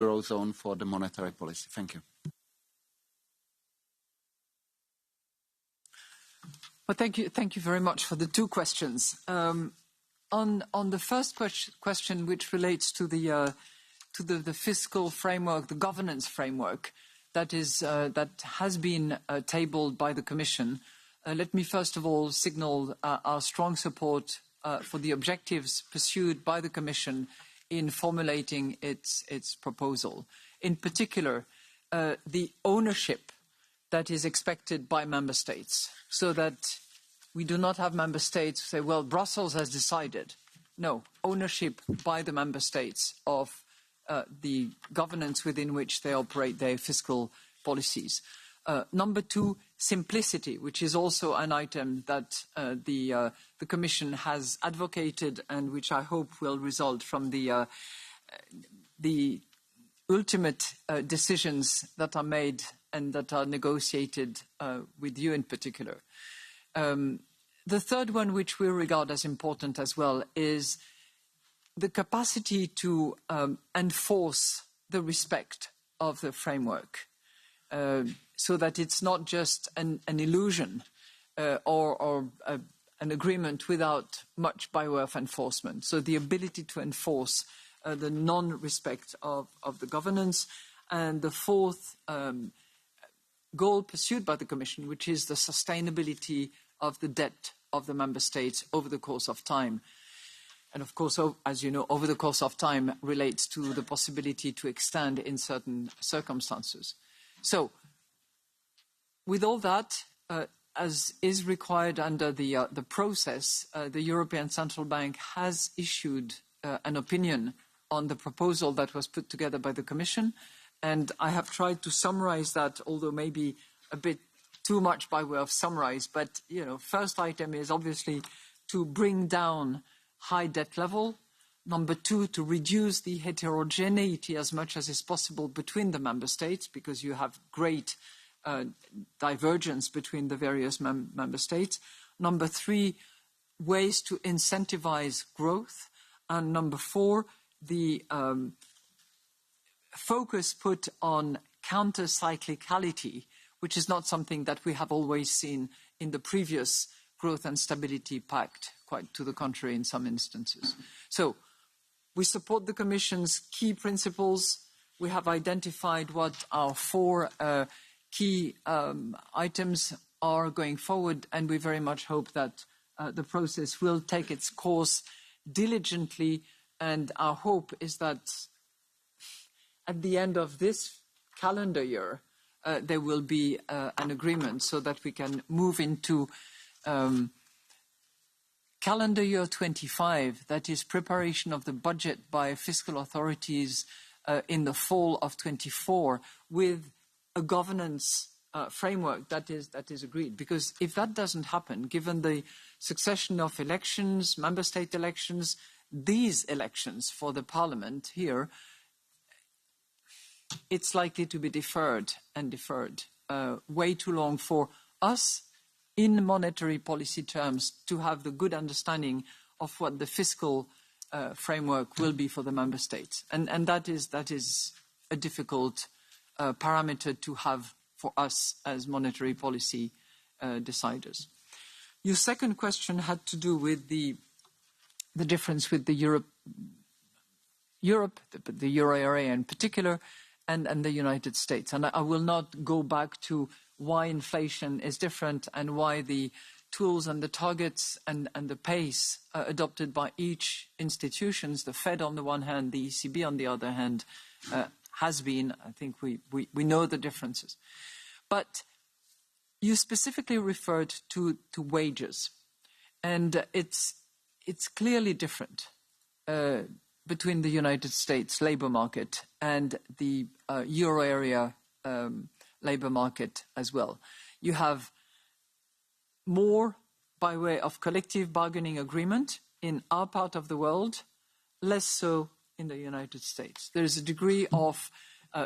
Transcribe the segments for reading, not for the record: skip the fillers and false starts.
Eurozone for the monetary policy. Thank you. Well, thank you very much for the two questions. On the first question, which relates to the fiscal framework, the governance framework that has been tabled by the Commission, let me first of all signal our strong support for the objectives pursued by the Commission in formulating its proposal. In particular, the ownership that is expected by member states, so that we do not have member states say, well, Brussels has decided. No, ownership by the member states of the governance within which they operate their fiscal policies. Number two, simplicity, which is also an item that the Commission has advocated and which I hope will result from the ultimate decisions that are made and that are negotiated with you in particular. The third one, which we regard as important as well, is the capacity to enforce the respect of the framework, so that it's not just an illusion or an agreement without much by way of enforcement. So the ability to enforce the non-respect of the governance. And the fourth goal pursued by the Commission, which is the sustainability of the debt of the member states over the course of time. And of course, as you know, over the course of time relates to the possibility to extend in certain circumstances. So, with all that, as is required under the process, the European Central Bank has issued an opinion on the proposal that was put together by the Commission. And I have tried to summarize that, although maybe a bit too much by way of summarize. But, you know, first item is obviously to bring down high debt level. Number two, to reduce the heterogeneity as much as is possible between the member states, because you have great divergence between the various member states. Number three, ways to incentivize growth. And number four, the focus put on counter-cyclicality, which is not something that we have always seen in the previous Growth and Stability Pact, quite to the contrary in some instances. So we support the Commission's key principles. We have identified what our four key items are going forward, and we very much hope that the process will take its course diligently, and our hope is that at the end of this calendar year, there will be an agreement so that we can move into calendar year 25, that is preparation of the budget by fiscal authorities in the fall of 24, with a governance framework that is agreed. Because if that doesn't happen, given the succession of elections, member state elections, these elections for the parliament here, it's likely to be deferred and deferred way too long for us in monetary policy terms to have the good understanding of what the fiscal framework will be for the member states. And that is a difficult parameter to have for us as monetary policy deciders. Your second question had to do with the difference with the Europe, the euro area in particular, and the United States. And I will not go back to why inflation is different and why the tools and the targets and the pace adopted by each institutions, the Fed on the one hand, the ECB on the other hand, has been. I think we know the differences. But you specifically referred to wages, and it's clearly different between the United States labor market and the euro area labor market as well. You have more by way of collective bargaining agreement in our part of the world, less so in the United States. There is a degree of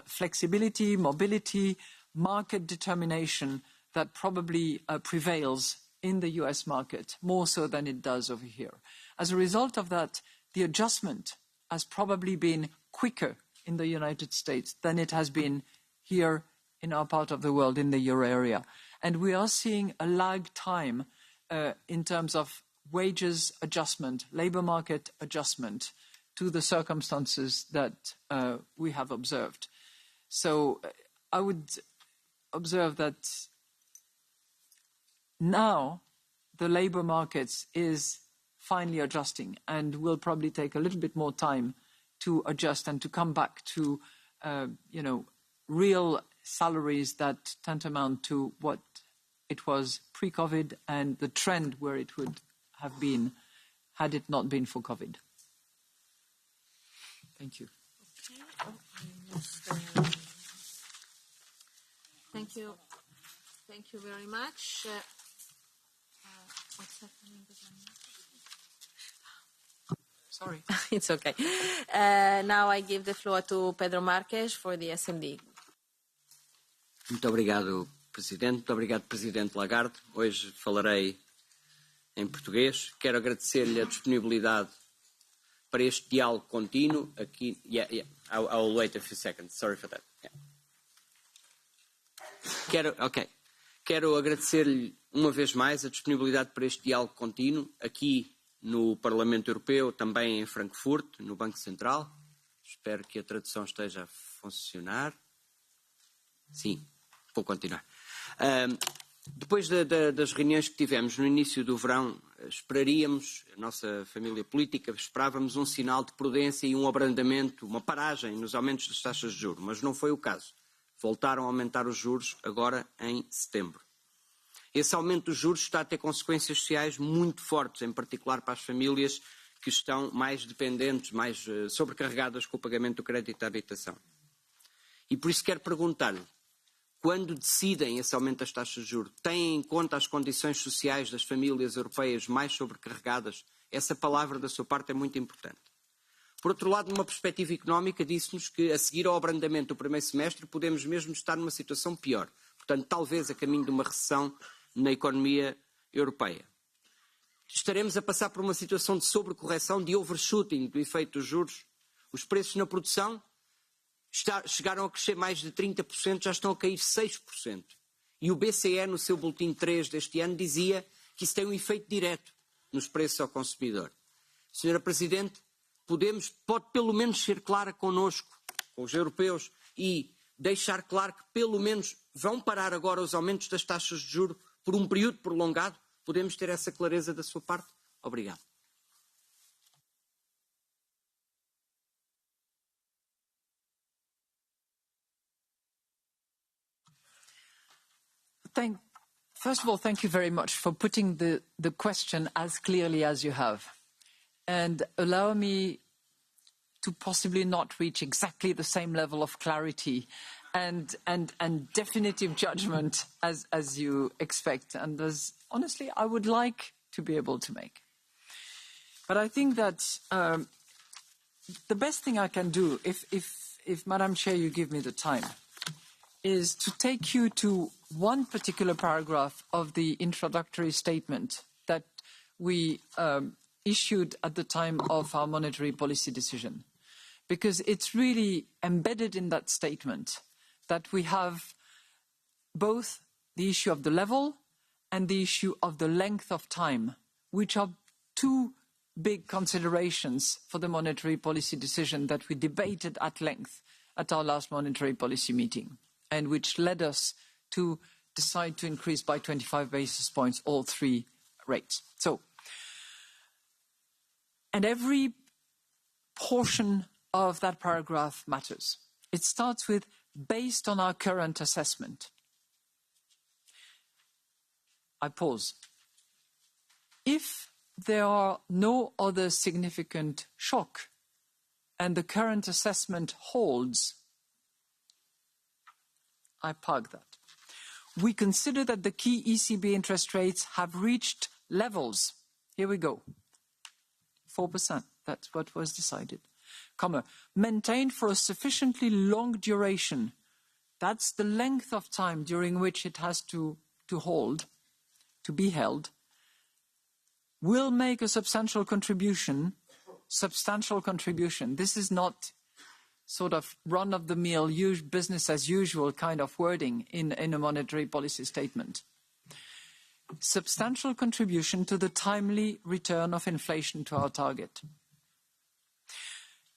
flexibility, mobility, market determination that probably prevails in the US market more so than it does over here. As a result of that, the adjustment has probably been quicker in the United States than it has been here in our part of the world, in the euro area. And we are seeing a lag time in terms of wages adjustment, labor market adjustment to the circumstances that we have observed. So I would observe that now the labor markets is finally adjusting and will probably take a little bit more time to adjust and to come back to, real salaries that tantamount to what it was pre-COVID and the trend where it would have been had it not been for COVID. Thank you. Thank you. Thank you very much. What's happening? Sorry. It's okay. Now I give the floor to Pedro Marques for the SMD. Muito obrigado, Presidente. Muito obrigado, Presidente Lagarde. Hoje falarei em português. Quero agradecer-lhe a disponibilidade para este diálogo contínuo. Aqui, I'll wait a few seconds. Sorry for that. Quero agradecer-lhe uma vez mais a disponibilidade para este diálogo contínuo aqui no Parlamento Europeu, também em Frankfurt, no Banco Central. Espero que a tradução esteja a funcionar. Sim, vou continuar. Depois das reuniões que tivemos no início do verão, esperaríamos, a nossa família política, esperávamos um sinal de prudência e um abrandamento, uma paragem nos aumentos das taxas de juros, mas não foi o caso. Voltaram a aumentar os juros agora em setembro. Esse aumento dos juros está a ter consequências sociais muito fortes, em particular para as famílias que estão mais dependentes, mais sobrecarregadas com o pagamento do crédito à habitação. E por isso quero perguntar-lhe, quando decidem esse aumento das taxas de juros, têm em conta as condições sociais das famílias europeias mais sobrecarregadas? Essa palavra da sua parte é muito importante. Por outro lado, numa perspectiva económica, disse-nos que a seguir ao abrandamento do primeiro semestre podemos mesmo estar numa situação pior. Portanto, talvez a caminho de uma recessão na economia europeia. Estaremos a passar por uma situação de sobrecorreção, de overshooting do efeito dos juros. Os preços na produção chegaram a crescer mais de 30%, já estão a cair 6%. E o BCE, no seu boletim 3 deste ano, dizia que isso tem um efeito direto nos preços ao consumidor. Senhora Presidente, pode pelo menos ser clara connosco, com os europeus, e deixar claro que pelo menos vão parar agora os aumentos das taxas de juros por um período prolongado? Podemos ter essa clareza da sua parte? Obrigado. First of all, thank you very much for putting the question as clearly as you have. And allow me to possibly not reach exactly the same level of clarity and definitive judgment as you expect, and as honestly I would like to be able to make. But I think that the best thing I can do, if Madam Chair you give me the time, is to take you to one particular paragraph of the introductory statement that we issued at the time of our monetary policy decision. Because it's really embedded in that statement that we have both the issue of the level and the issue of the length of time, which are two big considerations for the monetary policy decision that we debated at length at our last monetary policy meeting, and which led us to decide to increase by 25 basis points all three rates. And every portion of that paragraph matters. It starts with, based on our current assessment. I pause. If there are no other significant shock and the current assessment holds, I park that. We consider that the key ECB interest rates have reached levels. Here we go. 4%. That's what was decided. Maintained for a sufficiently long duration. That's the length of time during which it has to hold, to be held. Will make a substantial contribution. This is not sort of run-of-the-mill, business as usual kind of wording in a monetary policy statement. Substantial contribution to the timely return of inflation to our target.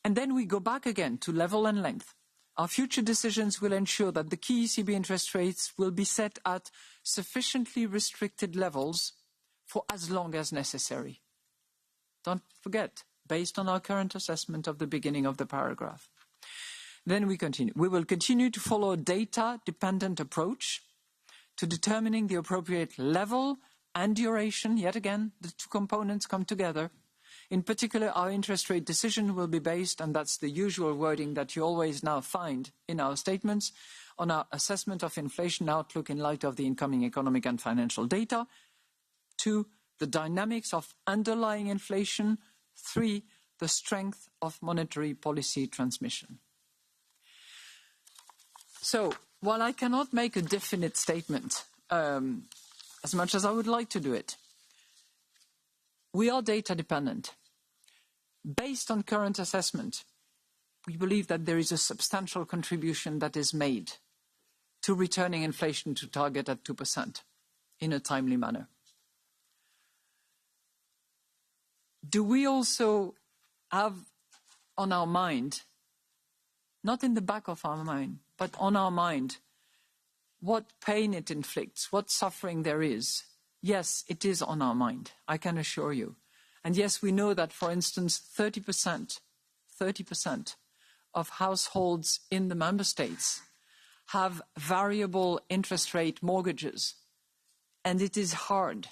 And then we go back again to level and length. Our future decisions will ensure that the key ECB interest rates will be set at sufficiently restricted levels for as long as necessary. Don't forget, based on our current assessment of the beginning of the paragraph. Then we continue. We will continue to follow a data-dependent approach to determining the appropriate level and duration. Yet again, the two components come together. In particular, our interest rate decision will be based, and that's the usual wording that you always now find in our statements, on our assessment of inflation outlook in light of the incoming economic and financial data. 2, the dynamics of underlying inflation. 3, the strength of monetary policy transmission. So, while I cannot make a definite statement, as much as I would like to do it, we are data dependent. Based on current assessment, we believe that there is a substantial contribution that is made to returning inflation to target at 2% in a timely manner. Do we also have on our mind, not in the back of our mind, but on our mind, what pain it inflicts, what suffering there is? Yes, it is on our mind, I can assure you. And yes, we know that, for instance, 30% of households in the member states have variable interest rate mortgages. And it is hard.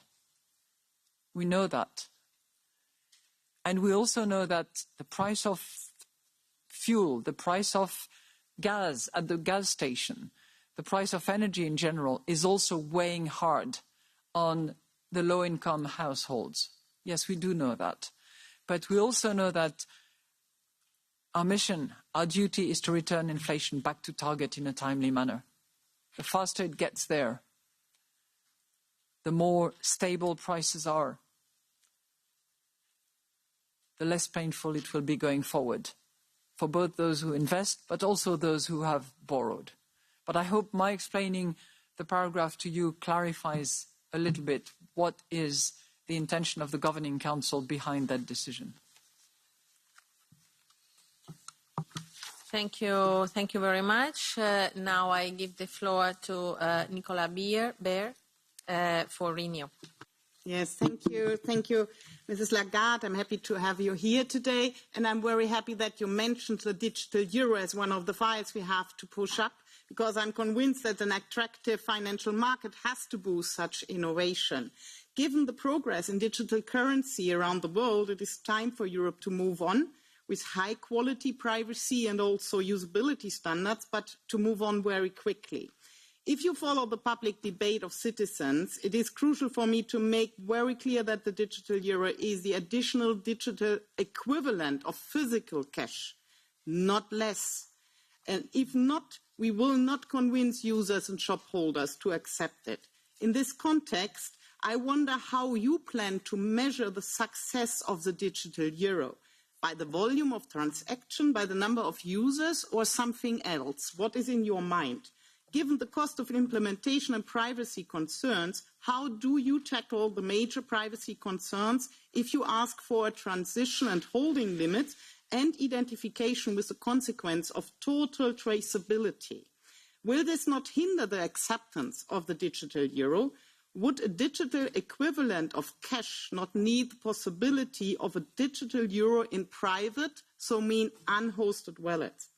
We know that. And we also know that the price of fuel, the price of gas at the gas station, the price of energy in general is also weighing hard on the low-income households. Yes, we do know that. But we also know that our mission, our duty is to return inflation back to target in a timely manner. The faster it gets there, the more stable prices are, the less painful it will be going forward for both those who invest, but also those who have borrowed. But I hope my explaining the paragraph to you clarifies a little bit what is the intention of the Governing Council behind that decision. Thank you very much. Now I give the floor to Nicola Beer for Renew. Yes, thank you. Thank you, Mrs. Lagarde. I'm happy to have you here today. And I'm very happy that you mentioned the digital euro as one of the files we have to push up, because I'm convinced that an attractive financial market has to boost such innovation. Given the progress in digital currency around the world, it is time for Europe to move on with high-quality privacy and also usability standards, but to move on very quickly. If you follow the public debate of citizens, it is crucial for me to make very clear that the digital euro is the additional digital equivalent of physical cash, not less. And if not, we will not convince users and shop holders to accept it. In this context, I wonder how you plan to measure the success of the digital euro. By the volume of transaction, by the number of users, or something else? What is in your mind? Given the cost of implementation and privacy concerns, how do you tackle the major privacy concerns if you ask for a transition and holding limits and identification with the consequence of total traceability? Will this not hinder the acceptance of the digital euro? Would a digital equivalent of cash not need the possibility of a digital euro in private, so mean unhosted wallets?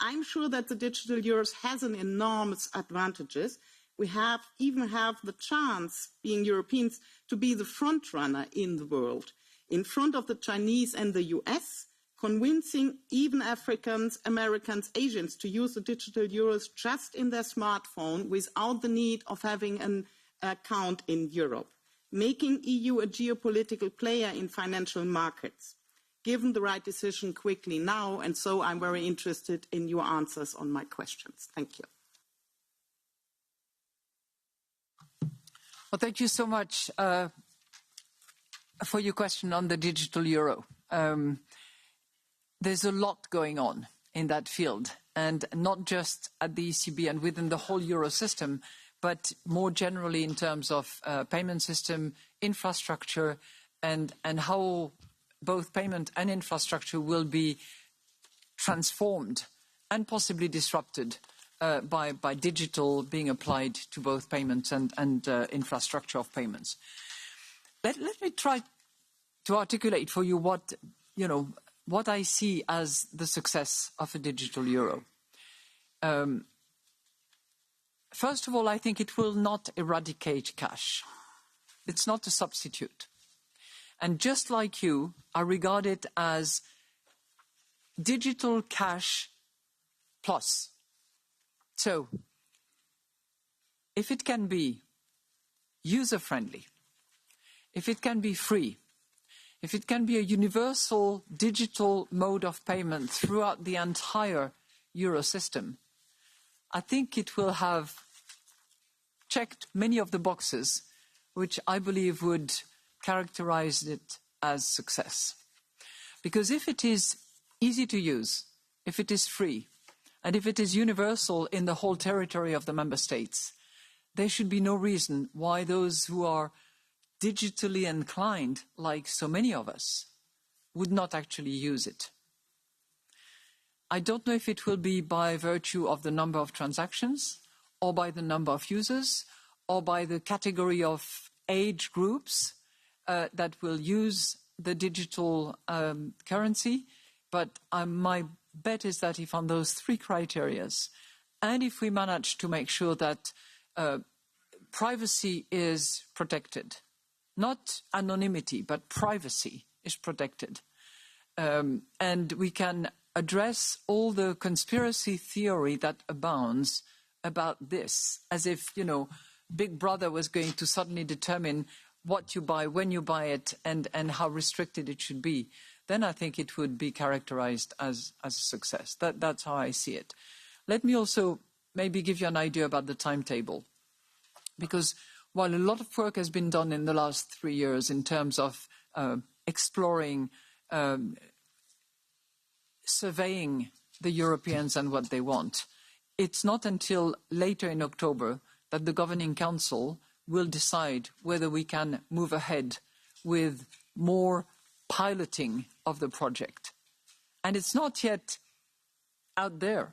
I'm sure that the digital euro has an enormous advantages. We even have the chance, being Europeans, to be the front runner in the world, in front of the Chinese and the US, convincing even Africans, Americans, Asians to use the digital euros just in their smartphone without the need of having an account in Europe, making EU a geopolitical player in financial markets. Given the right decision quickly now, and so I'm very interested in your answers on my questions. Thank you. Well, thank you so much for your question on the digital euro. There's a lot going on. in that field, and not just at the ECB and within the whole euro system, but more generally in terms of payment system, infrastructure, and how both payment and infrastructure will be transformed and possibly disrupted by digital being applied to both payments and infrastructure of payments. Let me try to articulate for you what I see as the success of a digital euro. First of all, I think it will not eradicate cash. It's not a substitute. And just like you, I regard it as digital cash plus. So, if it can be user-friendly, if it can be free, if it can be a universal digital mode of payment throughout the entire euro system, I think it will have checked many of the boxes which I believe would characterize it as success. Because if it is easy to use, if it is free, and if it is universal in the whole territory of the member states, there should be no reason why those who are digitally inclined, like so many of us, would not actually use it. I don't know if it will be by virtue of the number of transactions, or by the number of users, or by the category of age groups that will use the digital currency, but my bet is that if on those three criteria, and if we manage to make sure that privacy is protected, not anonymity, but privacy is protected, and we can address all the conspiracy theory that abounds about this, as if, Big Brother was going to suddenly determine what you buy, when you buy it, and how restricted it should be, then I think it would be characterized as a success. That's how I see it. Let me also maybe give you an idea about the timetable. Because while a lot of work has been done in the last 3 years in terms of exploring, surveying the Europeans and what they want, it's not until later in October that the Governing Council will decide whether we can move ahead with more piloting of the project. And it's not yet out there,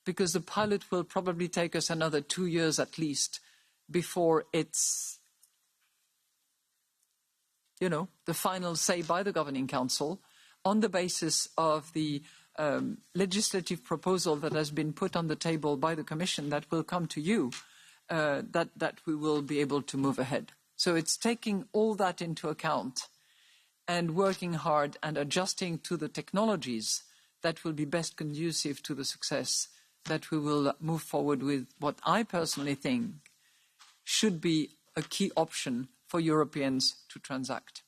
because the pilot will probably take us another 2 years at least before it's, the final say by the Governing Council on the basis of the legislative proposal that has been put on the table by the Commission that will come to you, that we will be able to move ahead. So it's taking all that into account and working hard and adjusting to the technologies that will be best conducive to the success, that we will move forward with what I personally think should be a key option for Europeans to transact.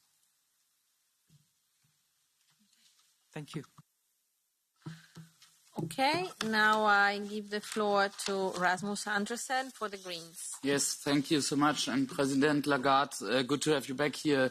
Thank you. Okay, now I give the floor to Rasmus Andresen for the Greens. Yes, thank you so much. And President Lagarde, good to have you back here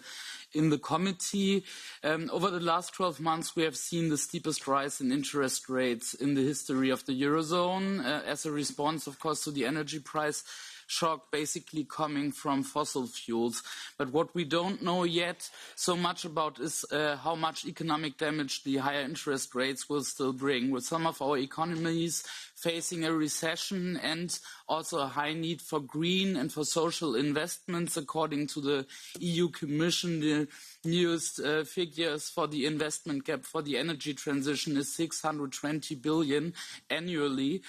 in the committee. Over the last 12 months, we have seen the steepest rise in interest rates in the history of the Eurozone as a response, of course, to the energy price shock basically coming from fossil fuels. But what we don't know yet so much about is how much economic damage the higher interest rates will still bring, with some of our economies facing a recession and also a high need for green and for social investments. According to the EU Commission, the newest figures for the investment gap for the energy transition is 620 billion annually.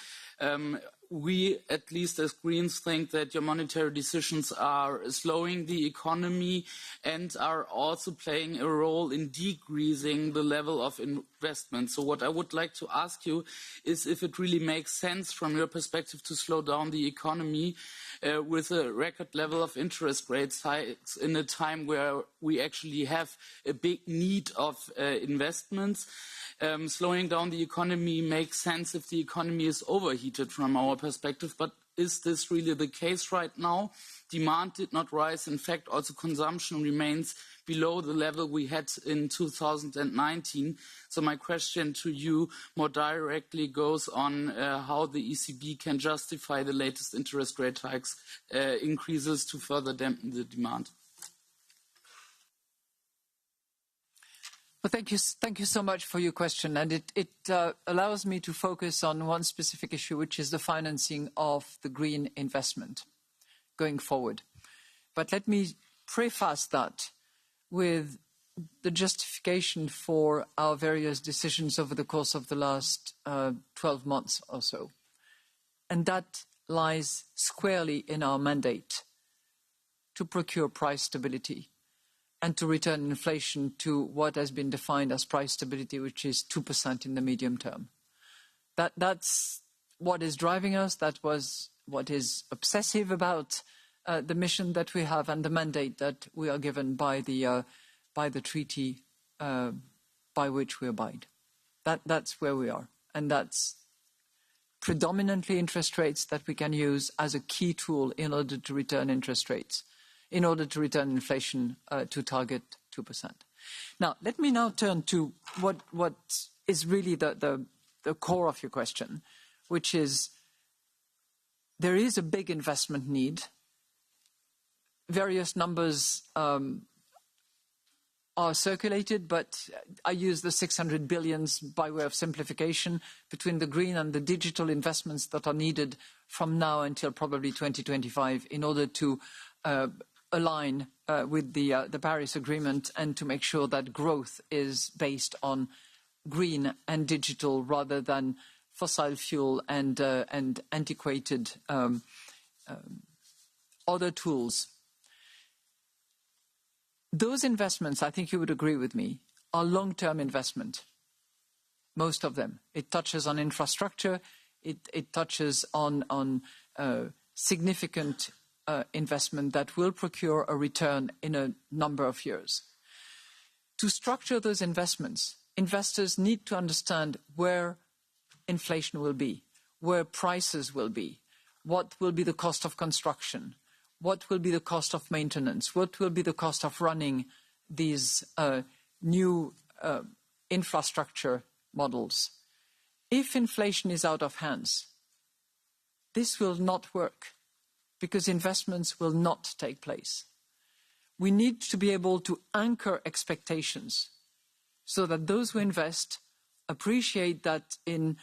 We, at least as Greens, think that your monetary decisions are slowing the economy and are also playing a role in decreasing the level of investment. So what I would like to ask you is if it really makes sense from your perspective to slow down the economy with a record level of interest rates hikes in a time where we actually have a big need of investments. Slowing down the economy makes sense if the economy is overheated from our perspective, but is this really the case right now? Demand did not rise. In fact, also consumption remains below the level we had in 2019. So my question to you more directly goes on how the ECB can justify the latest interest rate hikes increases to further dampen the demand. Well, thank you so much for your question. And it allows me to focus on one specific issue, which is the financing of the green investment going forward. But let me preface that with the justification for our various decisions over the course of the last 12 months or so. And that lies squarely in our mandate to procure price stability and to return inflation to what has been defined as price stability, which is 2% in the medium term. That's what is driving us. That was what is obsessive about the mission that we have and the mandate that we are given by the treaty by which we abide. That's where we are. And that's predominantly interest rates that we can use as a key tool in order to return interest rates, in order to return inflation to target 2%. Now, let me now turn to what is really the core of your question, which is there is a big investment need. Various numbers are circulated, but I use the 600 billions by way of simplification between the green and the digital investments that are needed from now until probably 2025 in order to align with the Paris Agreement and to make sure that growth is based on green and digital rather than fossil fuel and antiquated other tools. Those investments, I think you would agree with me, are long-term investment, most of them. It touches on infrastructure. It touches on significant investment that will procure a return in a number of years. To structure those investments, investors need to understand where inflation will be, where prices will be, what will be the cost of construction, what will be the cost of maintenance, what will be the cost of running these new infrastructure models. If inflation is out of hands, this will not work because investments will not take place. We need to be able to anchor expectations so that those who invest appreciate that in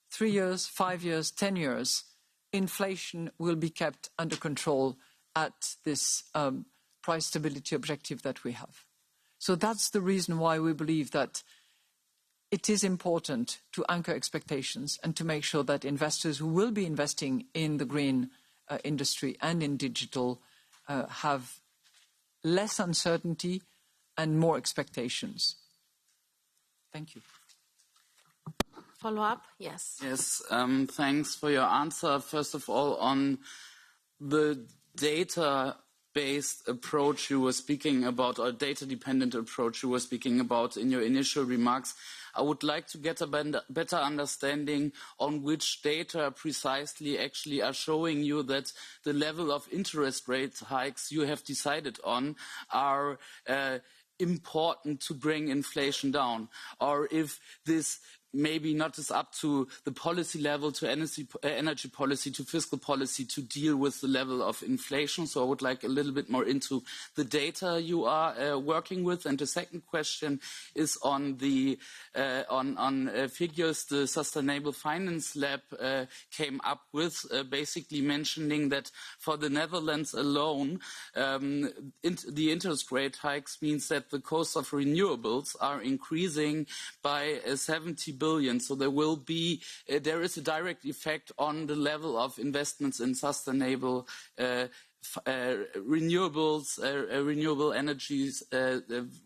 3 years, 5 years, 10 years, inflation will be kept under control at this price stability objective that we have. So that's the reason why we believe that it is important to anchor expectations and to make sure that investors who will be investing in the green industry and in digital have less uncertainty and more expectations. Thank you. Follow up? Yes. Yes, thanks for your answer. First of all, on the data-based approach you were speaking about, or data-dependent approach you were speaking about in your initial remarks, I would like to get a better understanding on which data precisely actually are showing you that the level of interest rate hikes you have decided on are important to bring inflation down, or if this maybe not is up to the policy level, to energy policy, to fiscal policy to deal with the level of inflation. So I would like a little bit more into the data you are working with. And the second question is on the figures the Sustainable Finance Lab came up with, basically mentioning that for the Netherlands alone, the interest rate hikes means that the cost of renewables are increasing by 70 billion. So there is a direct effect on the level of investments in sustainable renewables, renewable energies,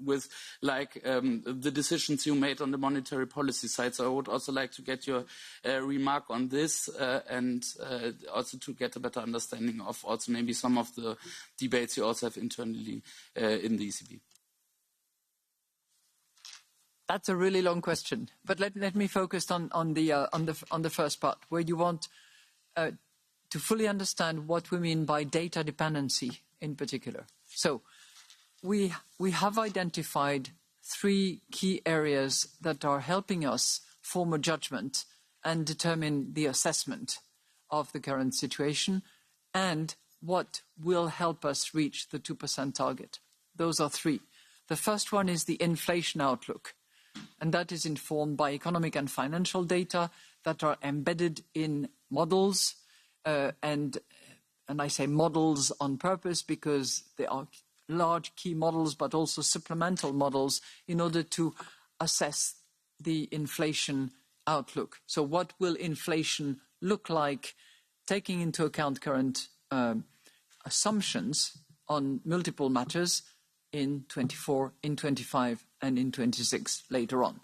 with the decisions you made on the monetary policy side. So I would also like to get your remark on this and also to get a better understanding of also maybe some of the debates you also have internally in the ECB. That's a really long question, but let me focus on the first part, where you want to fully understand what we mean by data dependency in particular. So we have identified 3 key areas that are helping us form a judgment and determine the assessment of the current situation and what will help us reach the 2% target. Those are 3. The first one is the inflation outlook, and that is informed by economic and financial data that are embedded in models, and I say models on purpose because they are large key models, but also supplemental models in order to assess the inflation outlook. So what will inflation look like, taking into account current assumptions on multiple matters in 24, in 25, and in 26 later on.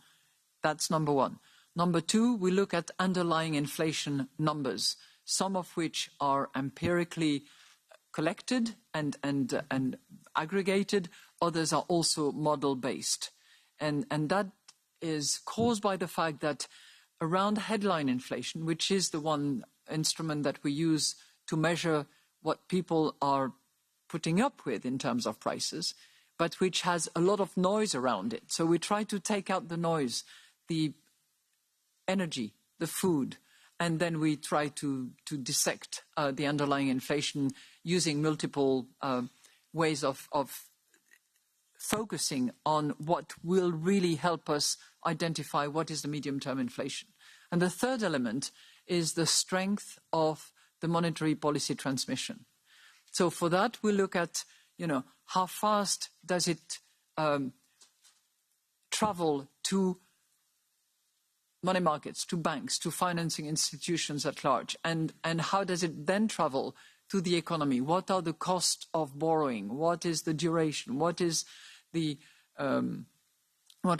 That's number 1. Number 2, we look at underlying inflation numbers, some of which are empirically collected and aggregated, others are also model-based. And that is caused by the fact that around headline inflation, which is the one instrument that we use to measure what people are putting up with in terms of prices, but which has a lot of noise around it. So we try to take out the noise, the energy, the food, and then we try to dissect the underlying inflation using multiple ways of focusing on what will really help us identify what is the medium-term inflation. And the third element is the strength of the monetary policy transmission. So for that, we look at, how fast does it travel to money markets, to banks, to financing institutions at large, and how does it then travel to the economy? What are the costs of borrowing? What is the duration? What are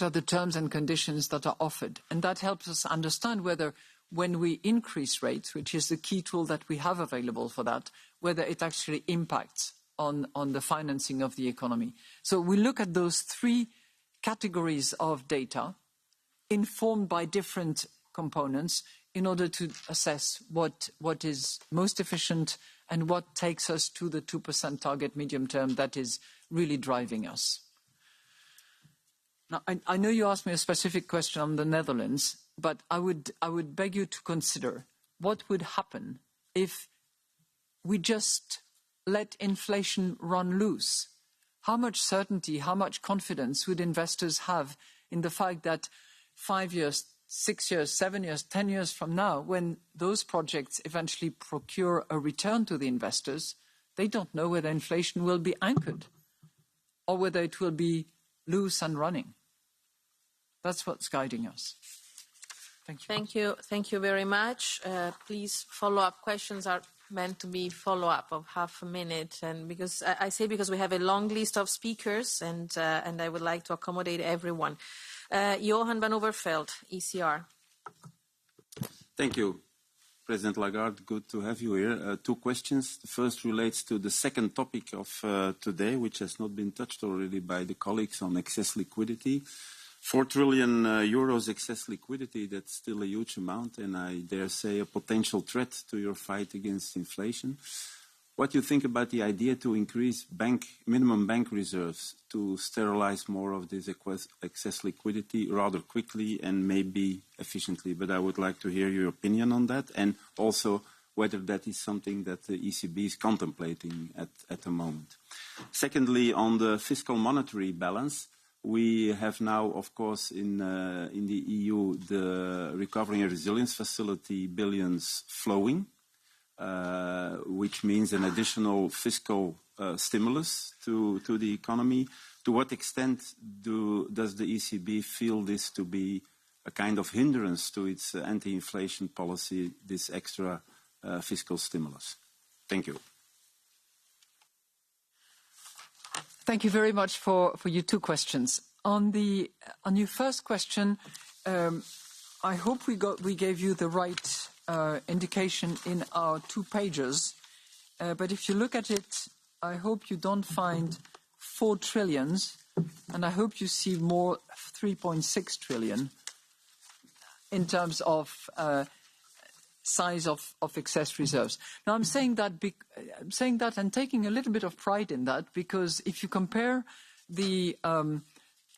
the terms and conditions that are offered? And that helps us understand whether, when we increase rates, which is the key tool that we have available for that, whether it actually impacts on the financing of the economy. So we look at those 3 categories of data informed by different components in order to assess what is most efficient and what takes us to the 2% target medium term that is really driving us. Now, I know you asked me a specific question on the Netherlands, but I would beg you to consider what would happen if we just let inflation run loose. How much certainty, how much confidence would investors have in the fact that 5 years, 6 years, 7 years, 10 years from now, when those projects eventually procure a return to the investors, they don't know whether inflation will be anchored or whether it will be loose and running. That's what's guiding us. Thank you. Thank you. Thank you very much. Please, follow-up questions are meant to be follow-up of half a minute, and because we have a long list of speakers, and I would like to accommodate everyone. Johan van Overveld, ECR. Thank you, President Lagarde. Good to have you here. 2 questions. The first relates to the second topic of today, which has not been touched already by the colleagues, on excess liquidity. 4 trillion euros excess liquidity, that's still a huge amount, and I dare say a potential threat to your fight against inflation. What do you think about the idea to increase minimum bank reserves to sterilize more of this excess liquidity rather quickly and maybe efficiently? But I would like to hear your opinion on that, and also whether that is something that the ECB is contemplating at the moment. Secondly, on the fiscal monetary balance, we have now, of course, in the EU, the Recovery and Resilience Facility billions flowing, which means an additional fiscal stimulus to the economy. To what extent does the ECB feel this to be a kind of hindrance to its anti-inflation policy, this extra fiscal stimulus? Thank you. Thank you very much for your 2 questions. On your first question, I hope we gave you the right indication in our 2 pages. But if you look at it, I hope you don't find 4 trillions, and I hope you see more 3.6 trillion in terms of size of excess reserves. Now, I'm saying that and taking a little bit of pride in that, because if you compare the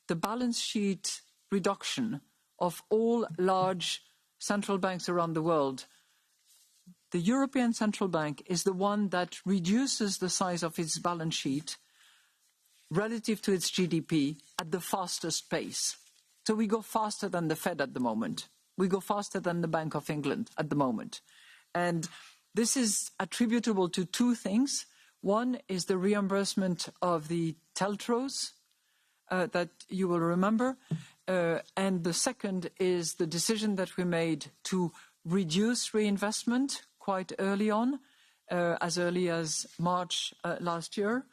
balance sheet reduction of all large central banks around the world, the European Central Bank is the one that reduces the size of its balance sheet relative to its GDP at the fastest pace. So we go faster than the Fed at the moment. We go faster than the Bank of England at the moment. And this is attributable to two things. One is the reimbursement of the TLTROs that you will remember. And the second is the decision that we made to reduce reinvestment quite early on, as early as March last year.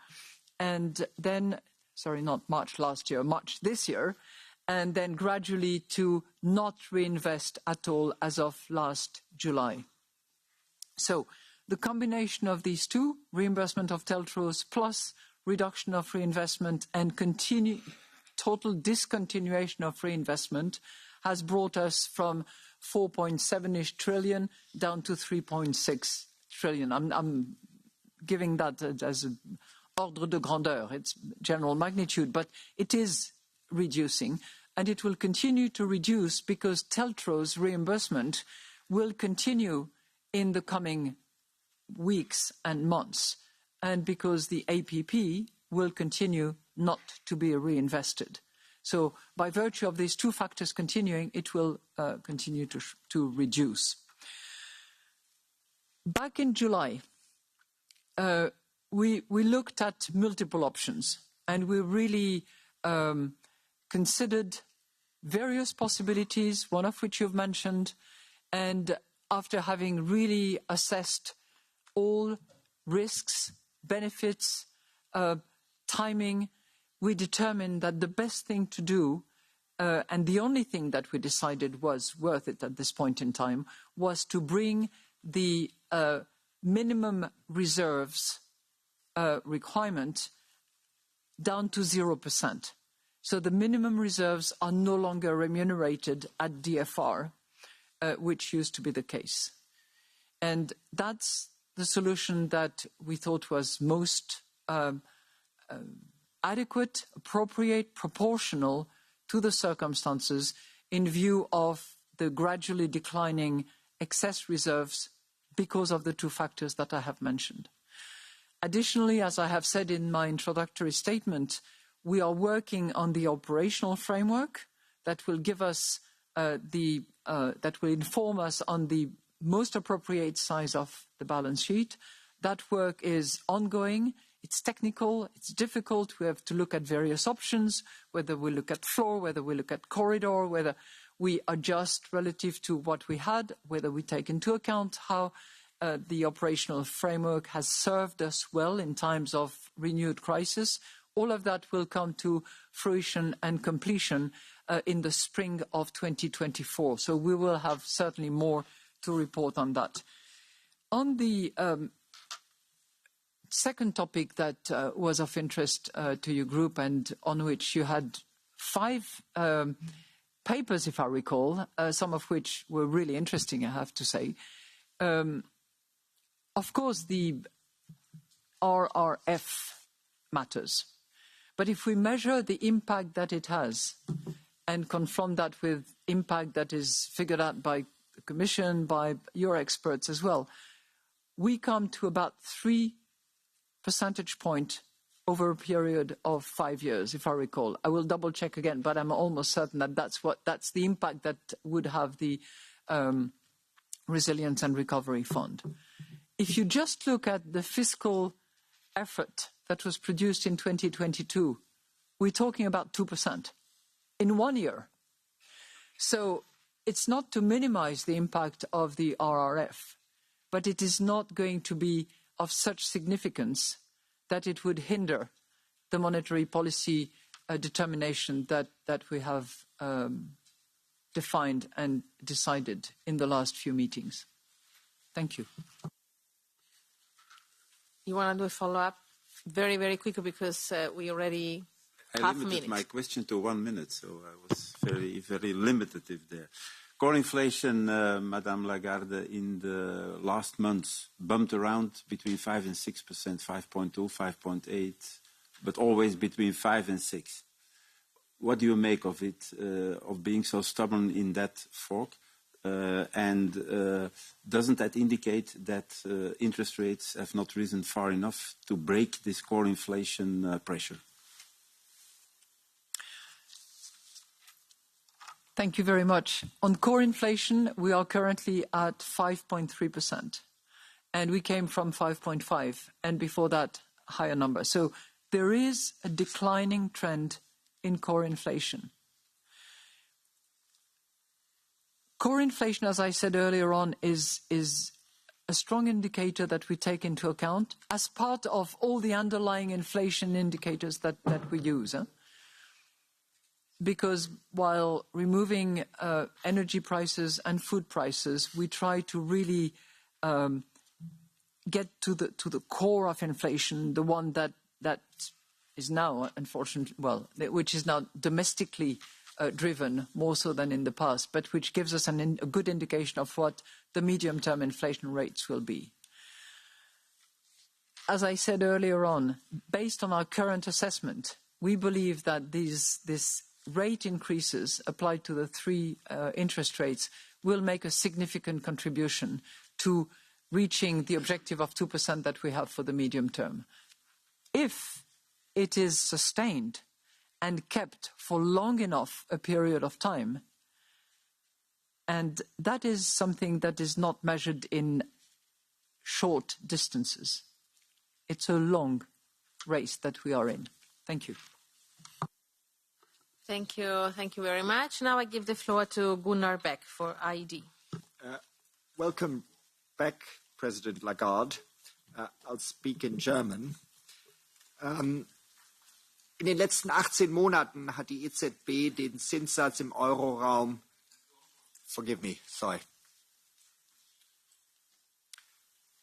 And then, sorry, not March last year, March this year, and then gradually to not reinvest at all as of last July. So the combination of these two, reimbursement of TLTROs plus reduction of reinvestment and total discontinuation of reinvestment, has brought us from 4.7-ish trillion down to 3.6 trillion. I'm giving that as an ordre de grandeur. It's general magnitude, but it is reducing, and it will continue to reduce because TLTRO's reimbursement will continue in the coming weeks and months, and because the APP will continue not to be reinvested. So by virtue of these two factors continuing, it will continue to reduce. Back in July, we looked at multiple options, and we really considered various possibilities, one of which you've mentioned, and after having really assessed all risks, benefits, timing, we determined that the best thing to do, and the only thing that we decided was worth it at this point in time, was to bring the minimum reserves requirement down to 0%. So the minimum reserves are no longer remunerated at DFR, which used to be the case. And that's the solution that we thought was most adequate, appropriate, proportional to the circumstances in view of the gradually declining excess reserves because of the two factors that I have mentioned. Additionally, as I have said in my introductory statement, we are working on the operational framework that will give us that will inform us on the most appropriate size of the balance sheet. That work is ongoing. It's technical, it's difficult. We have to look at various options, whether we look at floor, whether we look at corridor, whether we adjust relative to what we had, whether we take into account how the operational framework has served us well in times of renewed crisis. All of that will come to fruition and completion in the spring of 2024. So we will have certainly more to report on that. On the second topic that was of interest to your group and on which you had 5 papers, if I recall, some of which were really interesting, I have to say. Of course, the RRF matters. But if we measure the impact that it has and confront that with impact that is figured out by the Commission, by your experts as well, we come to about 3 percentage point over a period of 5 years, if I recall. I will double check again, but I'm almost certain that that's the impact that would have the Resilience and Recovery Fund. If you just look at the fiscal effort that was produced in 2022, we're talking about 2% in 1 year. So it's not to minimize the impact of the RRF, but it is not going to be of such significance that it would hinder the monetary policy determination that we have defined and decided in the last few meetings. Thank you. You want to do a follow-up very, very quickly because we already half a minute. I limited my question to 1 minute, so I was very, very limitative there. Core inflation, Madame Lagarde, in the last months bumped around between 5 and 6%, 5.2, 5.8, but always between 5 and 6. What do you make of it, of being so stubborn in that fork? And doesn't that indicate that interest rates have not risen far enough to break this core inflation pressure? Thank you very much. On core inflation, we are currently at 5.3%, and we came from 5.5, and before that, higher number. So there is a declining trend in core inflation. Core inflation, as I said earlier on, is a strong indicator that we take into account as part of all the underlying inflation indicators that we use. Because while removing energy prices and food prices, we try to really get to the core of inflation, the one that is now, unfortunately, well, which is now domestically driven more so than in the past, but which gives us a good indication of what the medium-term inflation rates will be. As I said earlier on, based on our current assessment, we believe that this rate increases applied to the three interest rates will make a significant contribution to reaching the objective of 2% that we have for the medium term. If it is sustained and kept for long enough a period of time, and that is something that is not measured in short distances. It's a long race that we are in. Thank you. Thank you. Thank you very much. Now I give the floor to Gunnar Beck for ID. Welcome back, President Lagarde. I'll speak in German. In den letzten 18 Monaten hat die EZB den Zinssatz im Euroraum,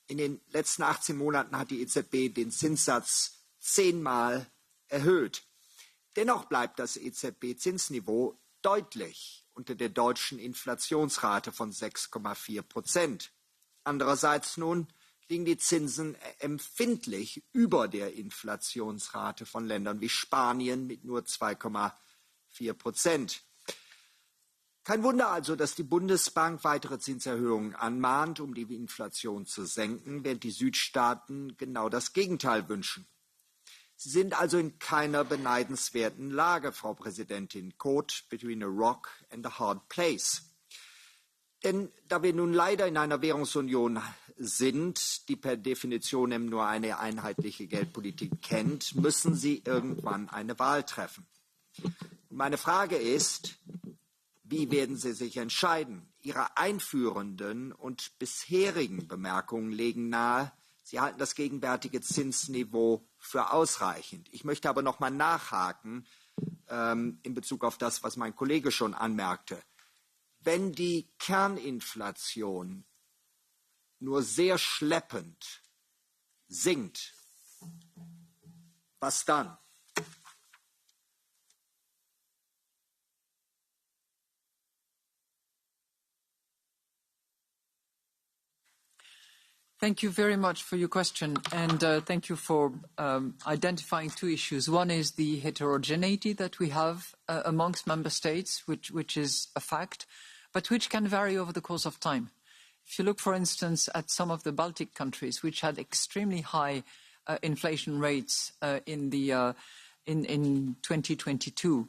In den letzten 18 Monaten hat die EZB den Zinssatz 10-mal erhöht. Dennoch bleibt das EZB-Zinsniveau deutlich unter der deutschen Inflationsrate von 6,4%. Andererseits nun liegen die Zinsen empfindlich über der Inflationsrate von Ländern wie Spanien mit nur 2,4%. Kein Wunder also, dass die Bundesbank weitere Zinserhöhungen anmahnt, um die Inflation zu senken, während die Südstaaten genau das Gegenteil wünschen. Sie sind also in keiner beneidenswerten Lage, Frau Präsidentin, caught between a rock and a hard place. Denn da wir nun leider in einer Währungsunion sind, die per Definition eben nur eine einheitliche Geldpolitik kennt, müssen Sie irgendwann eine Wahl treffen. Meine Frage ist, wie werden Sie sich entscheiden? Ihre einführenden und bisherigen Bemerkungen legen nahe, Sie halten das gegenwärtige Zinsniveau für ausreichend. Ich möchte aber noch mal nachhaken in Bezug auf das, was mein Kollege schon anmerkte. Wenn die Kerninflation nur sehr schleppend sinkt, was dann? Thank you very much for your question, and thank you for identifying two issues. One is the heterogeneity that we have amongst member states, which is a fact, but which can vary over the course of time. If you look, for instance, at some of the Baltic countries, which had extremely high inflation rates in 2022,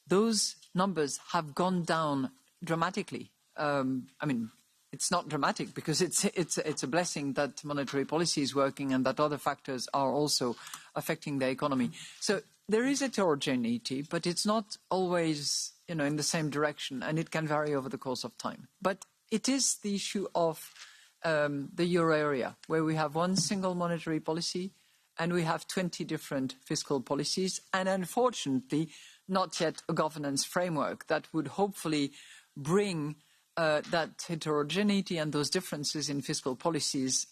those numbers have gone down dramatically. It's not dramatic because it's a blessing that monetary policy is working and that other factors are also affecting the economy. So there is heterogeneity, but it's not always, in the same direction, and it can vary over the course of time. But it is the issue of the euro area, where we have one single monetary policy and we have 20 different fiscal policies, and unfortunately, not yet a governance framework that would hopefully bring that heterogeneity and those differences in fiscal policies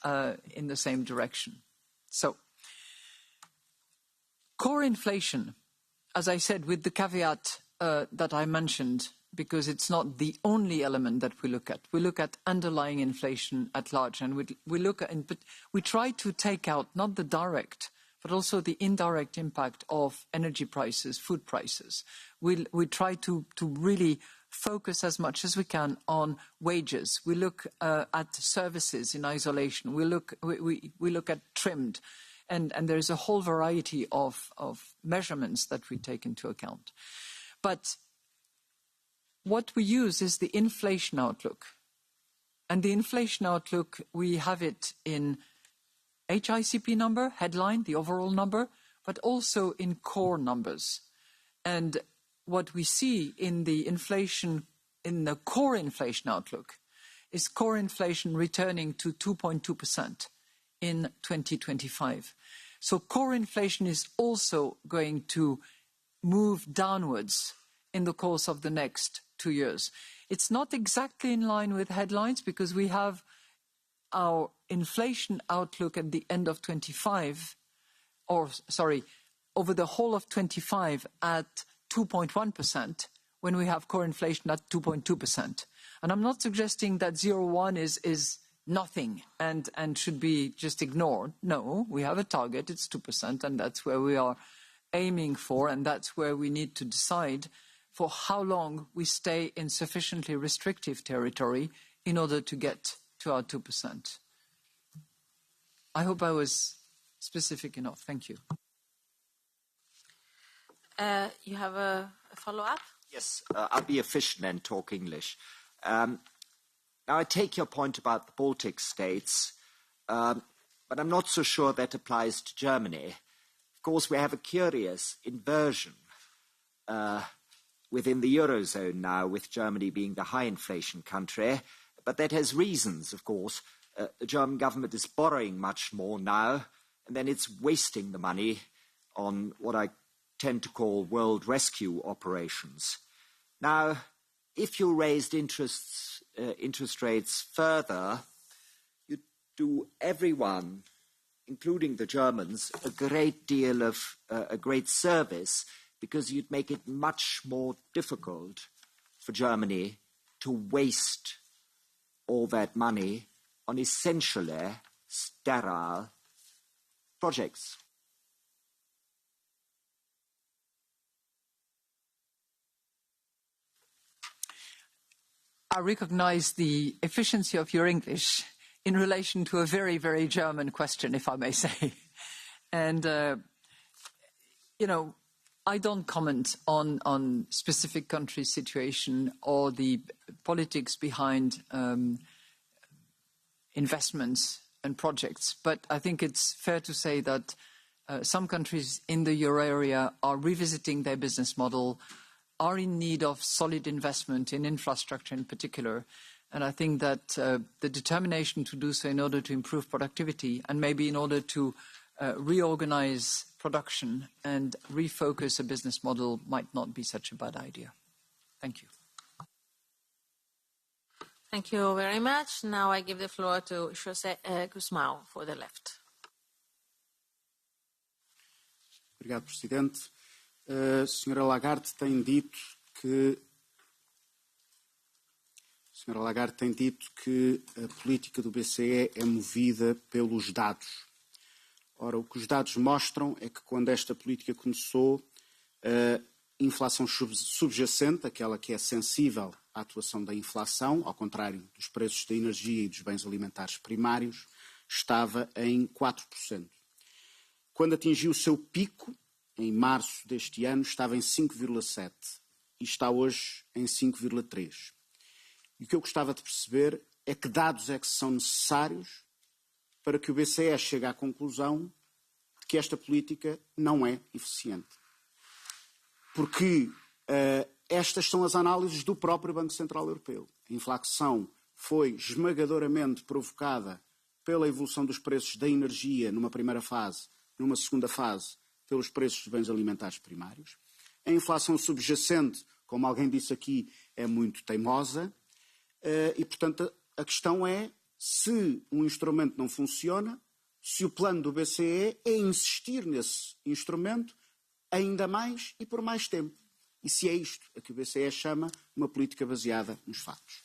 in the same direction. So, core inflation, as I said, with the caveat that I mentioned, because it's not the only element that we look at. We look at underlying inflation at large, and but we try to take out not the direct, but also the indirect impact of energy prices, food prices. We try to really focus as much as we can on wages. We look at services in isolation. We look at trimmed, and there's a whole variety of measurements that we take into account. But what we use is the inflation outlook. And the inflation outlook, we have it in HICP number, headline, the overall number, but also in core numbers. And what we see in the inflation, in the core inflation outlook, is core inflation returning to 2.2% in 2025. So core inflation is also going to move downwards in the course of the next 2 years. It's not exactly in line with headlines because we have our inflation outlook at the end of 25, over the whole of 25 at 2.1% when we have core inflation at 2.2%. And I'm not suggesting that 0.1 is nothing and should be just ignored. No, we have a target, it's 2%, and that's where we are aiming for, and that's where we need to decide for how long we stay in sufficiently restrictive territory in order to get to our 2%. I hope I was specific enough. Thank you. You have a follow-up? Yes, I'll be efficient and talk English. Now, I take your point about the Baltic states, but I'm not so sure that applies to Germany. Of course, we have a curious inversion within the Eurozone now, with Germany being the high inflation country. But that has reasons, of course. The German government is borrowing much more now, and then it's wasting the money on what I tend to call world rescue operations. Now, if you raised interest rates further, you do everyone, including the Germans, a great deal of a great service, because you'd make it much more difficult for Germany to waste all that money on essentially sterile projects. I recognize the efficiency of your English in relation to a very, very German question, if I may say. And, I don't comment on specific country situation or the politics behind investments and projects. But I think it's fair to say that some countries in the euro area are revisiting their business model, are in need of solid investment in infrastructure in particular. And I think that the determination to do so in order to improve productivity and maybe in order to reorganize production and refocus a business model might not be such a bad idea. Thank you. Thank you very much. Now I give the floor to José Guzmão for the left. Obrigado, Presidente. Senhora Lagarde tem dito que a política do BCE é movida pelos dados. Ora, o que os dados mostram é que quando esta política começou, a inflação subjacente, aquela que é sensível à atuação da inflação, ao contrário dos preços da energia e dos bens alimentares primários, estava em 4%. Quando atingiu o seu pico, em março deste ano, estava em 5,7% e está hoje em 5,3%. E o que eu gostava de perceber é que dados é que são necessários para que o BCE chegue à conclusão de que esta política não é eficiente. Porque estas são as análises do próprio Banco Central Europeu. A inflação foi esmagadoramente provocada pela evolução dos preços da energia numa primeira fase, numa segunda fase, pelos preços dos bens alimentares primários. A inflação subjacente, como alguém disse aqui, é muito teimosa e, portanto, a questão é se um instrumento não funciona, se o plano do BCE é insistir nesse instrumento ainda mais e por mais tempo. e se é isto a que o BCE chama uma política baseada nos factos.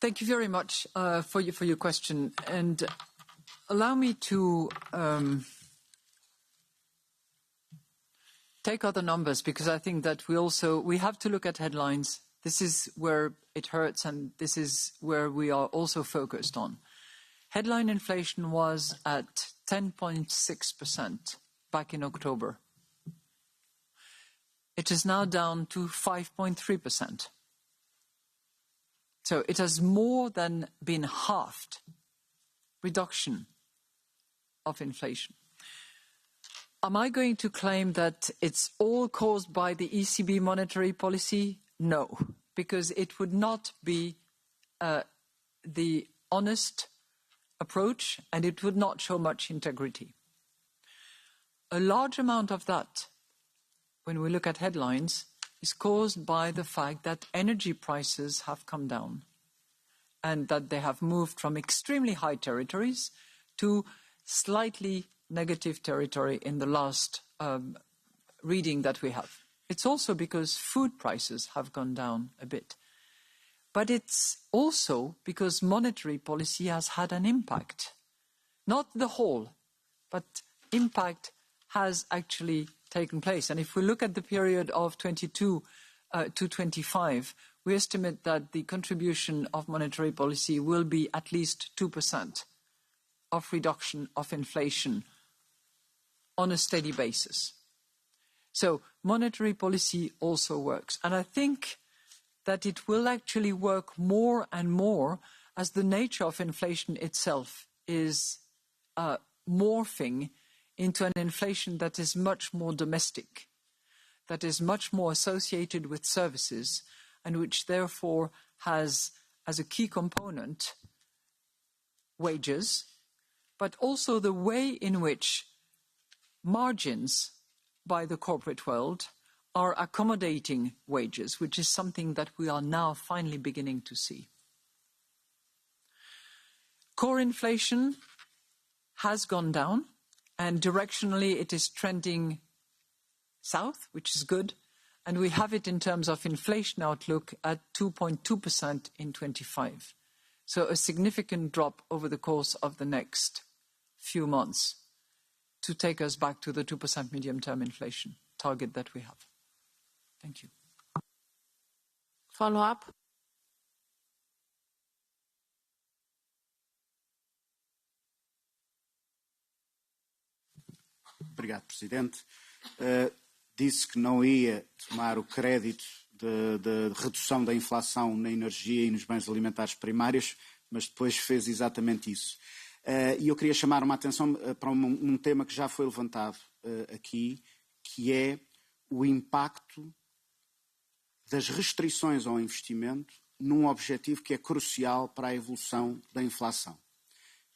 Thank you very much for your question, and allow me to take other numbers, because I think that we have to look at headlines. This is where it hurts, and this is where we are also focused on. Headline inflation was at 10.6% back in October. It is now down to 5.3%. So it has more than been halved reduction of inflation. Am I going to claim that it's all caused by the ECB monetary policy? No, because it would not be the honest approach, and it would not show much integrity. A large amount of that, when we look at headlines, is caused by the fact that energy prices have come down and that they have moved from extremely high territories to slightly negative territory in the last reading that we have. It's also because food prices have gone down a bit. But it's also because monetary policy has had an impact. Not the whole, but impact has actually taken place. And if we look at the period of 22 to 25, we estimate that the contribution of monetary policy will be at least 2% of reduction of inflation on a steady basis. So monetary policy also works. And I think that it will actually work more and more as the nature of inflation itself is morphing into an inflation that is much more domestic, that is much more associated with services, and which therefore has as a key component wages, but also the way in which margins by the corporate world are accommodating wages, which is something that we are now finally beginning to see. Core inflation has gone down, and directionally it is trending south, which is good, and we have it in terms of inflation outlook at 2.2% in 25. So a significant drop over the course of the next few months to take us back to the 2% medium-term inflation target that we have. Thank you. Follow up? Obrigado, Presidente. Disse que não ia tomar o crédito de redução da inflação na energia e nos bens alimentares primários, mas depois fez exatamente isso. E eu queria chamar uma atenção para um tema que já foi levantado aqui, que é o impacto das restrições ao investimento num objetivo que é crucial para a evolução da inflação,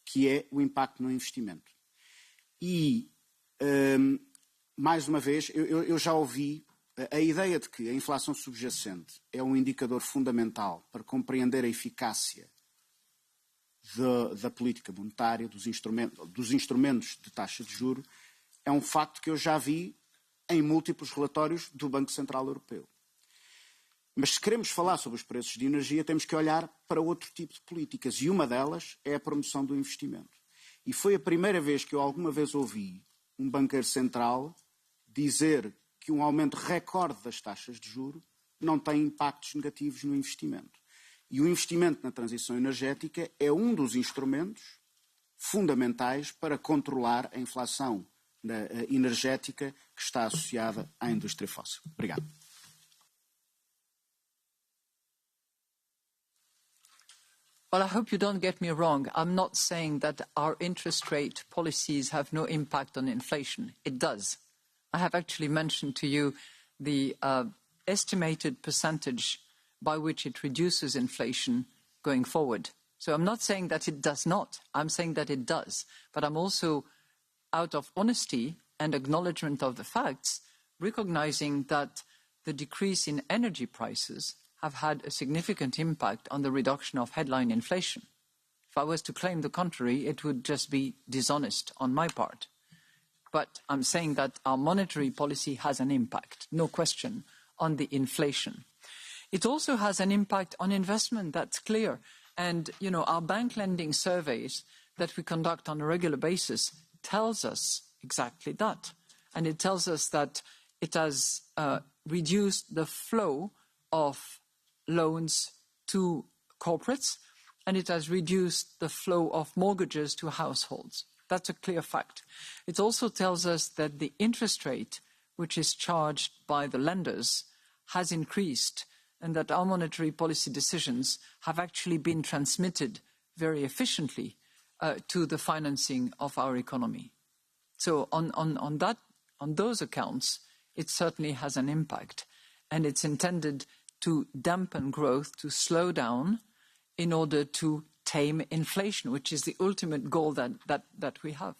que é o impacto no investimento. E, mais uma vez, eu já ouvi a ideia de que a inflação subjacente é um indicador fundamental para compreender a eficácia da política monetária, dos instrumentos de taxa de juros, é um facto que eu já vi em múltiplos relatórios do Banco Central Europeu. Mas se queremos falar sobre os preços de energia, temos que olhar para outro tipo de políticas, e uma delas é a promoção do investimento. E foi a primeira vez que eu alguma vez ouvi um banqueiro central dizer que um aumento recorde das taxas de juros não tem impactos negativos no investimento. E o investimento na transição energética é um dos instrumentos fundamentais para controlar a inflação energética que está associada à indústria fóssil. Obrigado. Well, I hope you don't get me wrong. I'm not saying that our interest rate policies have no impact on inflation. It does. I have actually mentioned to you the estimated percentage by which it reduces inflation going forward. So I'm not saying that it does not. I'm saying that it does. But I'm also, out of honesty and acknowledgement of the facts, recognizing that the decrease in energy prices have had a significant impact on the reduction of headline inflation. If I was to claim the contrary, it would just be dishonest on my part. But I'm saying that our monetary policy has an impact, no question, on the inflation. It also has an impact on investment, that's clear. And, our bank lending surveys that we conduct on a regular basis tells us exactly that. And it tells us that it has reduced the flow of loans to corporates, and it has reduced the flow of mortgages to households. That's a clear fact. It also tells us that the interest rate, which is charged by the lenders, has increased, and that our monetary policy decisions have actually been transmitted very efficiently to the financing of our economy. So on those accounts, it certainly has an impact, and it's intended to dampen growth, to slow down, in order to tame inflation, which is the ultimate goal that we have.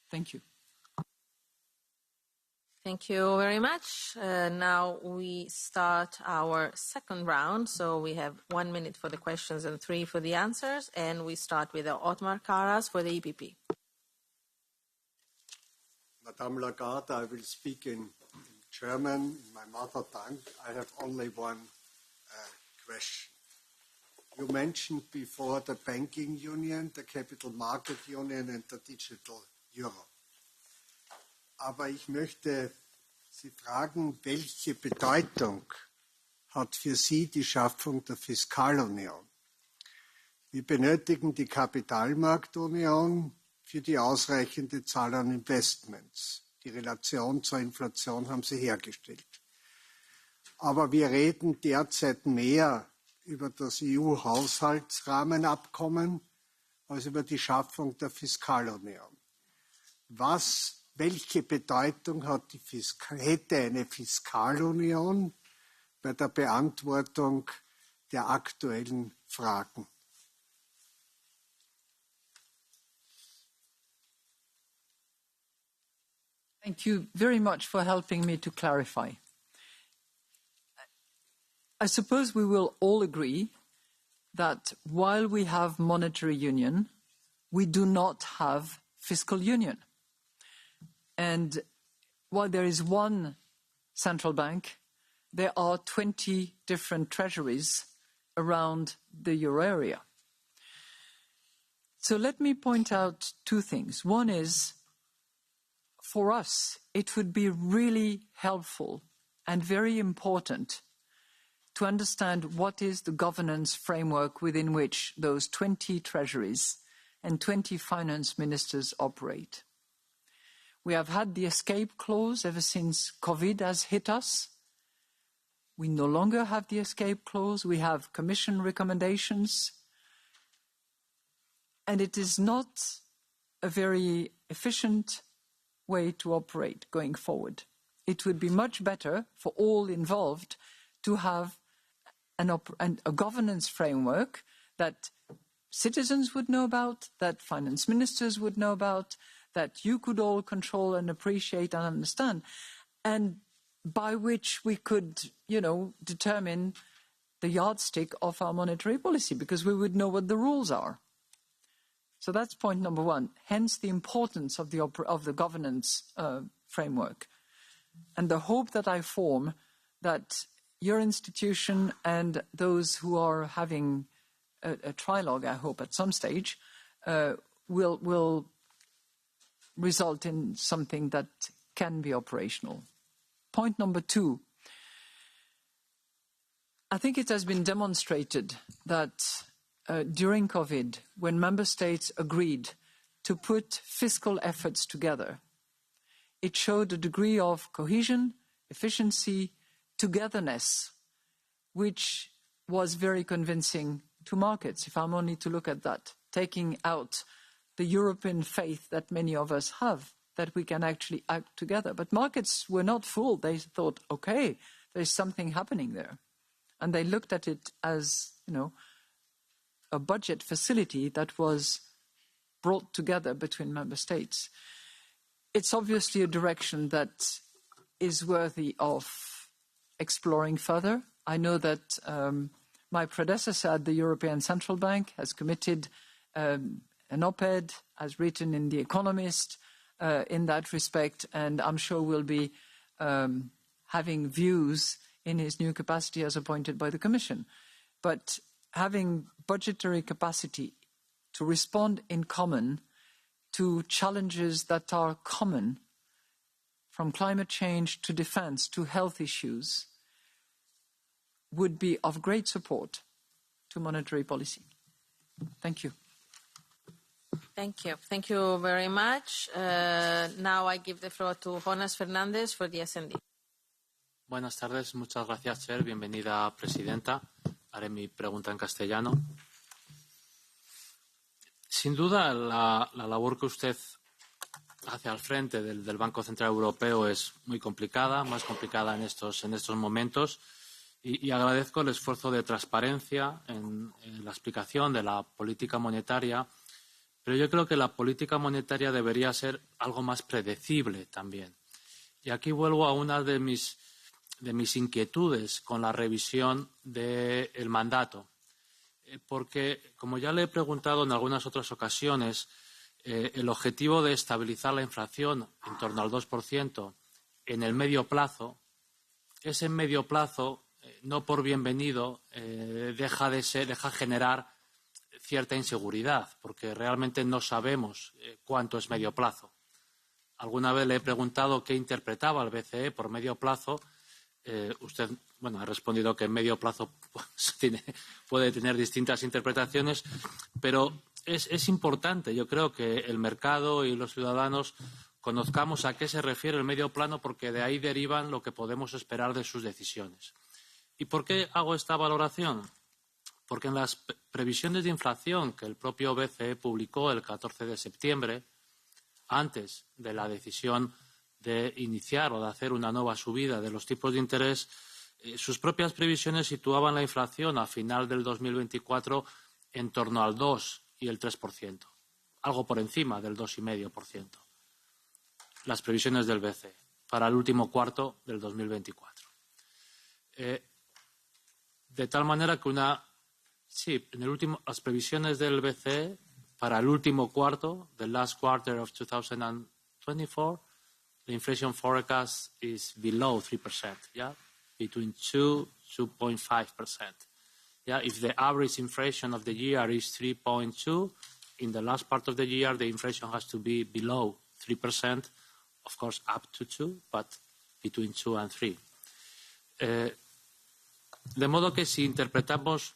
Thank you. Thank you very much. Now we start our second round. So we have 1 minute for the questions and 3 for the answers. And we start with Otmar Karas for the EPP. Madame Lagarde, I will speak in German, in my mother tongue. I have only one question. You mentioned before the banking union, the capital market union and the digital euro. Aber ich möchte Sie fragen, welche Bedeutung hat für Sie die Schaffung der Fiskalunion? Wir benötigen die Kapitalmarktunion für die ausreichende Zahl an Investments. Die Relation zur Inflation haben Sie hergestellt. Aber wir reden derzeit mehr über das EU-Haushaltsrahmenabkommen als über die Schaffung der Fiskalunion. Welche Bedeutung hätte eine Fiskalunion bei der Beantwortung der aktuellen Fragen? Thank you very much for helping me to clarify. I suppose we will all agree that while we have monetary union, we do not have fiscal union. And while there is one central bank, there are 20 different treasuries around the euro area. So let me point out 2 things. One is, for us, it would be really helpful and very important to understand what is the governance framework within which those 20 treasuries and 20 finance ministers operate. We have had the escape clause ever since COVID has hit us. We no longer have the escape clause. We have Commission recommendations. And it is not a very efficient way to operate going forward. It would be much better for all involved to have a governance framework that citizens would know about, that finance ministers would know about, that you could all control and appreciate and understand, and by which we could, determine the yardstick of our monetary policy, because we would know what the rules are. So that's point number 1, hence the importance of the governance framework. And the hope that I form that your institution and those who are having a trilogue, I hope, at some stage, will result in something that can be operational. Point number 2. I think it has been demonstrated that during COVID, when member states agreed to put fiscal efforts together, it showed a degree of cohesion, efficiency, togetherness, which was very convincing to markets, if I'm only to look at that, taking out the European faith that many of us have, that we can actually act together. But markets were not fooled. They thought, okay, there's something happening there. And they looked at it as, a budget facility that was brought together between member states. It's obviously a direction that is worthy of exploring further. I know that My predecessor at the European Central Bank has committed an op-ed, as written in The Economist, in that respect, and I'm sure will be having views in his new capacity as appointed by the Commission. But having budgetary capacity to respond in common to challenges that are common, from climate change to defense to health issues, would be of great support to monetary policy. Thank you. Thank you. Thank you very much. Now I give the floor to Jonas Fernández for the S&D. Buenas tardes. Muchas gracias, Chair. Bienvenida, Presidenta. Haré mi pregunta en castellano. Sin duda, la labor que usted hace al frente del Banco Central Europeo es muy complicada, más complicada en estos momentos. Y agradezco el esfuerzo de transparencia en la explicación de la política monetaria, pero yo creo que la política monetaria debería ser algo más predecible también. Y aquí vuelvo a una de mis inquietudes con la revisión del mandato, porque, como ya le he preguntado en algunas otras ocasiones, el objetivo de estabilizar la inflación en torno al 2% en el medio plazo, ese medio plazo, no por bienvenido, deja generar cierta inseguridad, porque realmente no sabemos cuánto es medio plazo. Alguna vez le he preguntado qué interpretaba el BCE por medio plazo. Usted, ha respondido que medio plazo puede tener distintas interpretaciones, pero es importante. Yo creo que el mercado y los ciudadanos conozcamos a qué se refiere el medio plazo, porque de ahí derivan lo que podemos esperar de sus decisiones. ¿Y por qué hago esta valoración? Porque en las previsiones de inflación que el propio BCE publicó el 14 de septiembre, antes de la decisión de iniciar o de hacer una nueva subida de los tipos de interés, sus propias previsiones situaban la inflación a final del 2024 en torno al 2 y el 3%, algo por encima del 2,5%. Las previsiones del BCE para el último cuarto del 2024. De tal manera que las previsiones del BCE para el último cuarto, the last quarter of 2024, the inflation forecast is below 3%, between 2.5%. If the average inflation of the year is 3.2, in the last part of the year, the inflation has to be below 3%, of course up to 2, but between 2 and 3. De modo que si interpretamos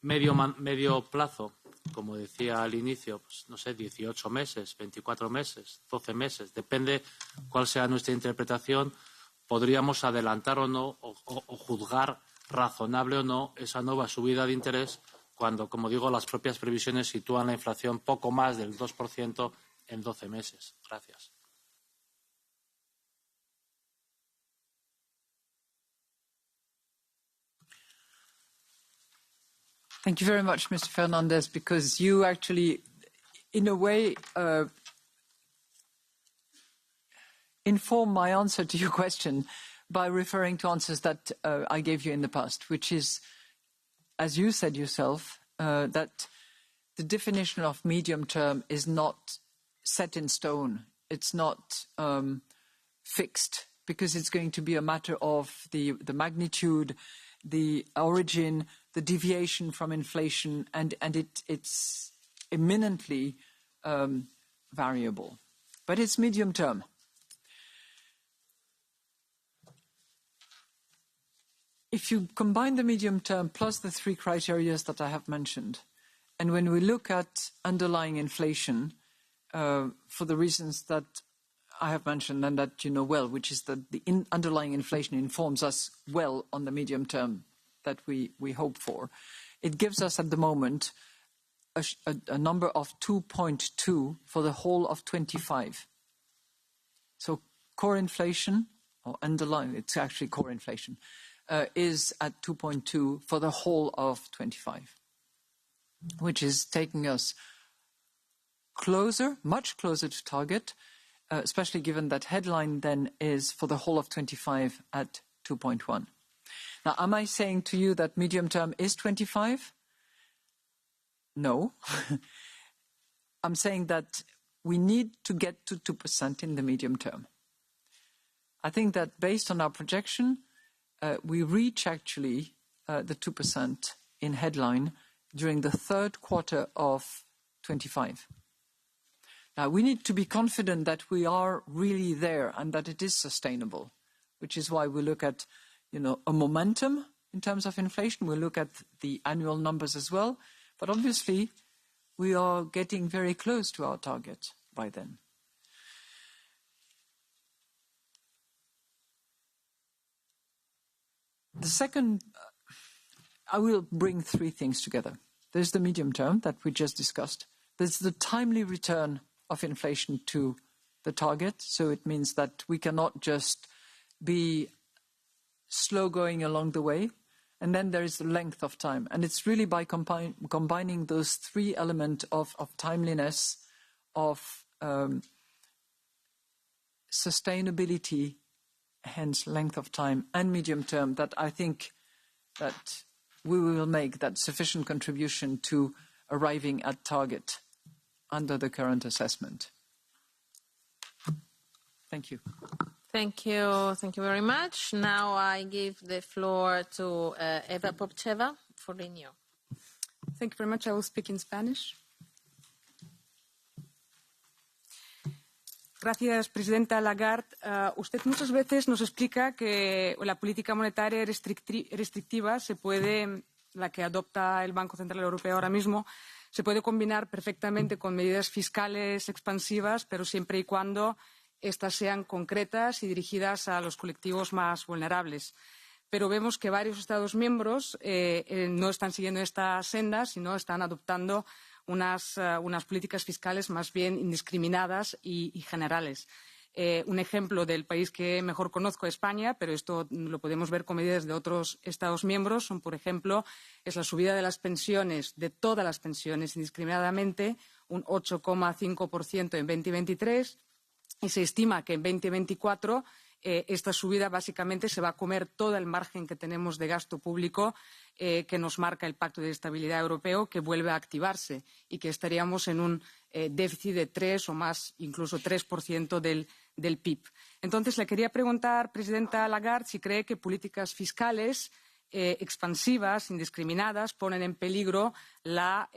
medio plazo, como decía al inicio, 18 meses, 24 meses, 12 meses, depende cuál sea nuestra interpretación, podríamos adelantar o no, o juzgar razonable o no esa nueva subida de interés cuando, como digo, las propias previsiones sitúan la inflación poco más del 2% en 12 meses. Gracias. Thank you very much, Mr. Fernandez, because you actually, in a way, inform my answer to your question by referring to answers that I gave you in the past, which is, as you said yourself, that the definition of medium term is not set in stone. It's not fixed, because it's going to be a matter of the magnitude, the origin, the deviation from inflation, and it's eminently variable. But it's medium term. If you combine the medium term plus the three criteria that I have mentioned, and when we look at underlying inflation, for the reasons that I have mentioned and that you know well, which is that the underlying inflation informs us well on the medium term that we hope for, it gives us at the moment a number of 2.2 for the whole of 25. So core inflation, or underlying, it's actually core inflation, is at 2.2 for the whole of 25, which is taking us closer, much closer to target, especially given that headline then is for the whole of 25 at 2.1. Now, am I saying to you that medium term is 25? No. I'm saying that we need to get to 2% in the medium term. I think that based on our projection, we reach actually the 2% in headline during the third quarter of 25. Now, we need to be confident that we are really there and that it is sustainable, which is why we look at, a momentum in terms of inflation. We look at the annual numbers as well. But obviously, we are getting very close to our target by then. The second, I will bring three things together. There's the medium term that we just discussed. There's the timely return of inflation to the target. So it means that we cannot just be slow going along the way. And then there is the length of time. And it's really by combining those three elements of timeliness, of sustainability, hence length of time, and medium term, that I think that we will make that sufficient contribution to arriving at target under the current assessment. Thank you. Thank you. Thank you very much. Now I give the floor to Eva Popcheva for Renew. Thank you very much. I will speak in Spanish. Gracias, Presidenta Lagarde. Usted muchas veces nos explica que la política monetaria restrictiva la que adopta el Banco Central Europeo ahora mismo, se puede combinar perfectamente con medidas fiscales expansivas, pero siempre y cuando estas sean concretas y dirigidas a los colectivos más vulnerables. Pero vemos que varios Estados miembros no están siguiendo esta senda, sino están adoptando unas políticas fiscales más bien indiscriminadas y generales. Un ejemplo del país que mejor conozco, España, pero esto lo podemos ver con medidas de otros Estados miembros, por ejemplo, es la subida de las pensiones, de todas las pensiones indiscriminadamente, un 8,5% en 2023, y se estima que en 2024 esta subida básicamente se va a comer todo el margen que tenemos de gasto público que nos marca el Pacto de Estabilidad Europeo, que vuelve a activarse y que estaríamos en un déficit de 3 o más, incluso 3% del PIB. Entonces, le quería preguntar, Presidenta Lagarde, si cree que políticas fiscales expansivas, indiscriminadas, ponen en peligro la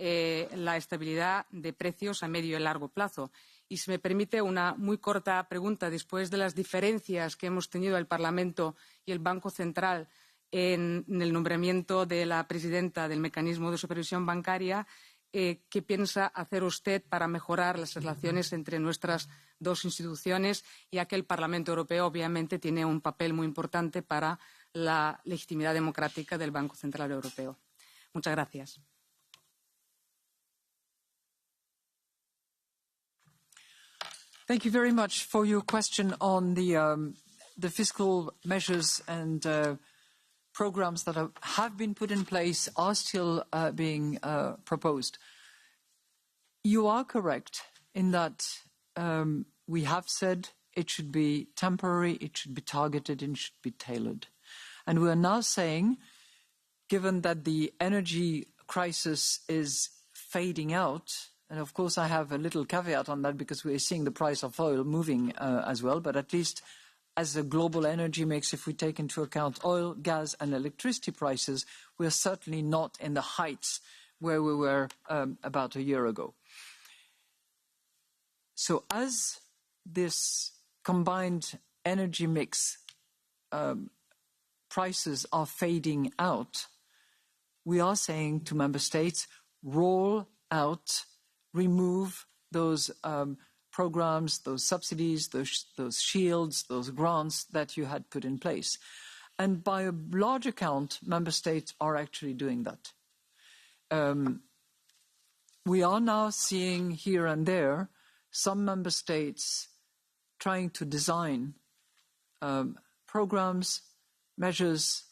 estabilidad de precios a medio y largo plazo. Y si me permite una muy corta pregunta, después de las diferencias que hemos tenido el Parlamento y el Banco Central en el nombramiento de la presidenta del Mecanismo de Supervisión Bancaria, ¿qué piensa hacer usted para mejorar las relaciones entre nuestras dos instituciones, ya que el Parlamento Europeo obviamente tiene un papel muy importante para la legitimidad democrática del Banco Central Europeo? Muchas gracias. Thank you very much for your question on the fiscal measures and programs that have been put in place, are still being proposed. You are correct in that we have said it should be temporary, it should be targeted, and it should be tailored. And we are now saying, given that the energy crisis is fading out, and of course I have a little caveat on that because we are seeing the price of oil moving as well, but at least as a global energy mix, if we take into account oil, gas and electricity prices, we are certainly not in the heights where we were about a year ago. So as this combined energy mix prices are fading out, we are saying to member states, roll out, remove those programs, those subsidies, those shields, those grants that you had put in place. And by a large account, member states are actually doing that. We are now seeing here and there some member states trying to design programs, measures,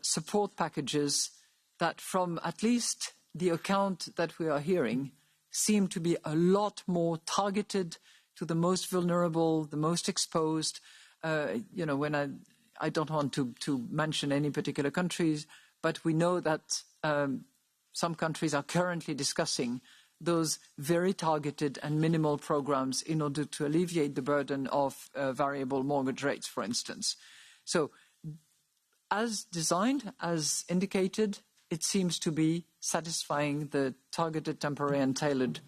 support packages that, from at least the account that we are hearing, seem to be a lot more targeted to the most vulnerable, the most exposed. When I don't want to mention any particular countries, but we know that some countries are currently discussing those very targeted and minimal programs in order to alleviate the burden of variable mortgage rates, for instance. So as designed, as indicated, it seems to be satisfying the targeted, temporary and tailored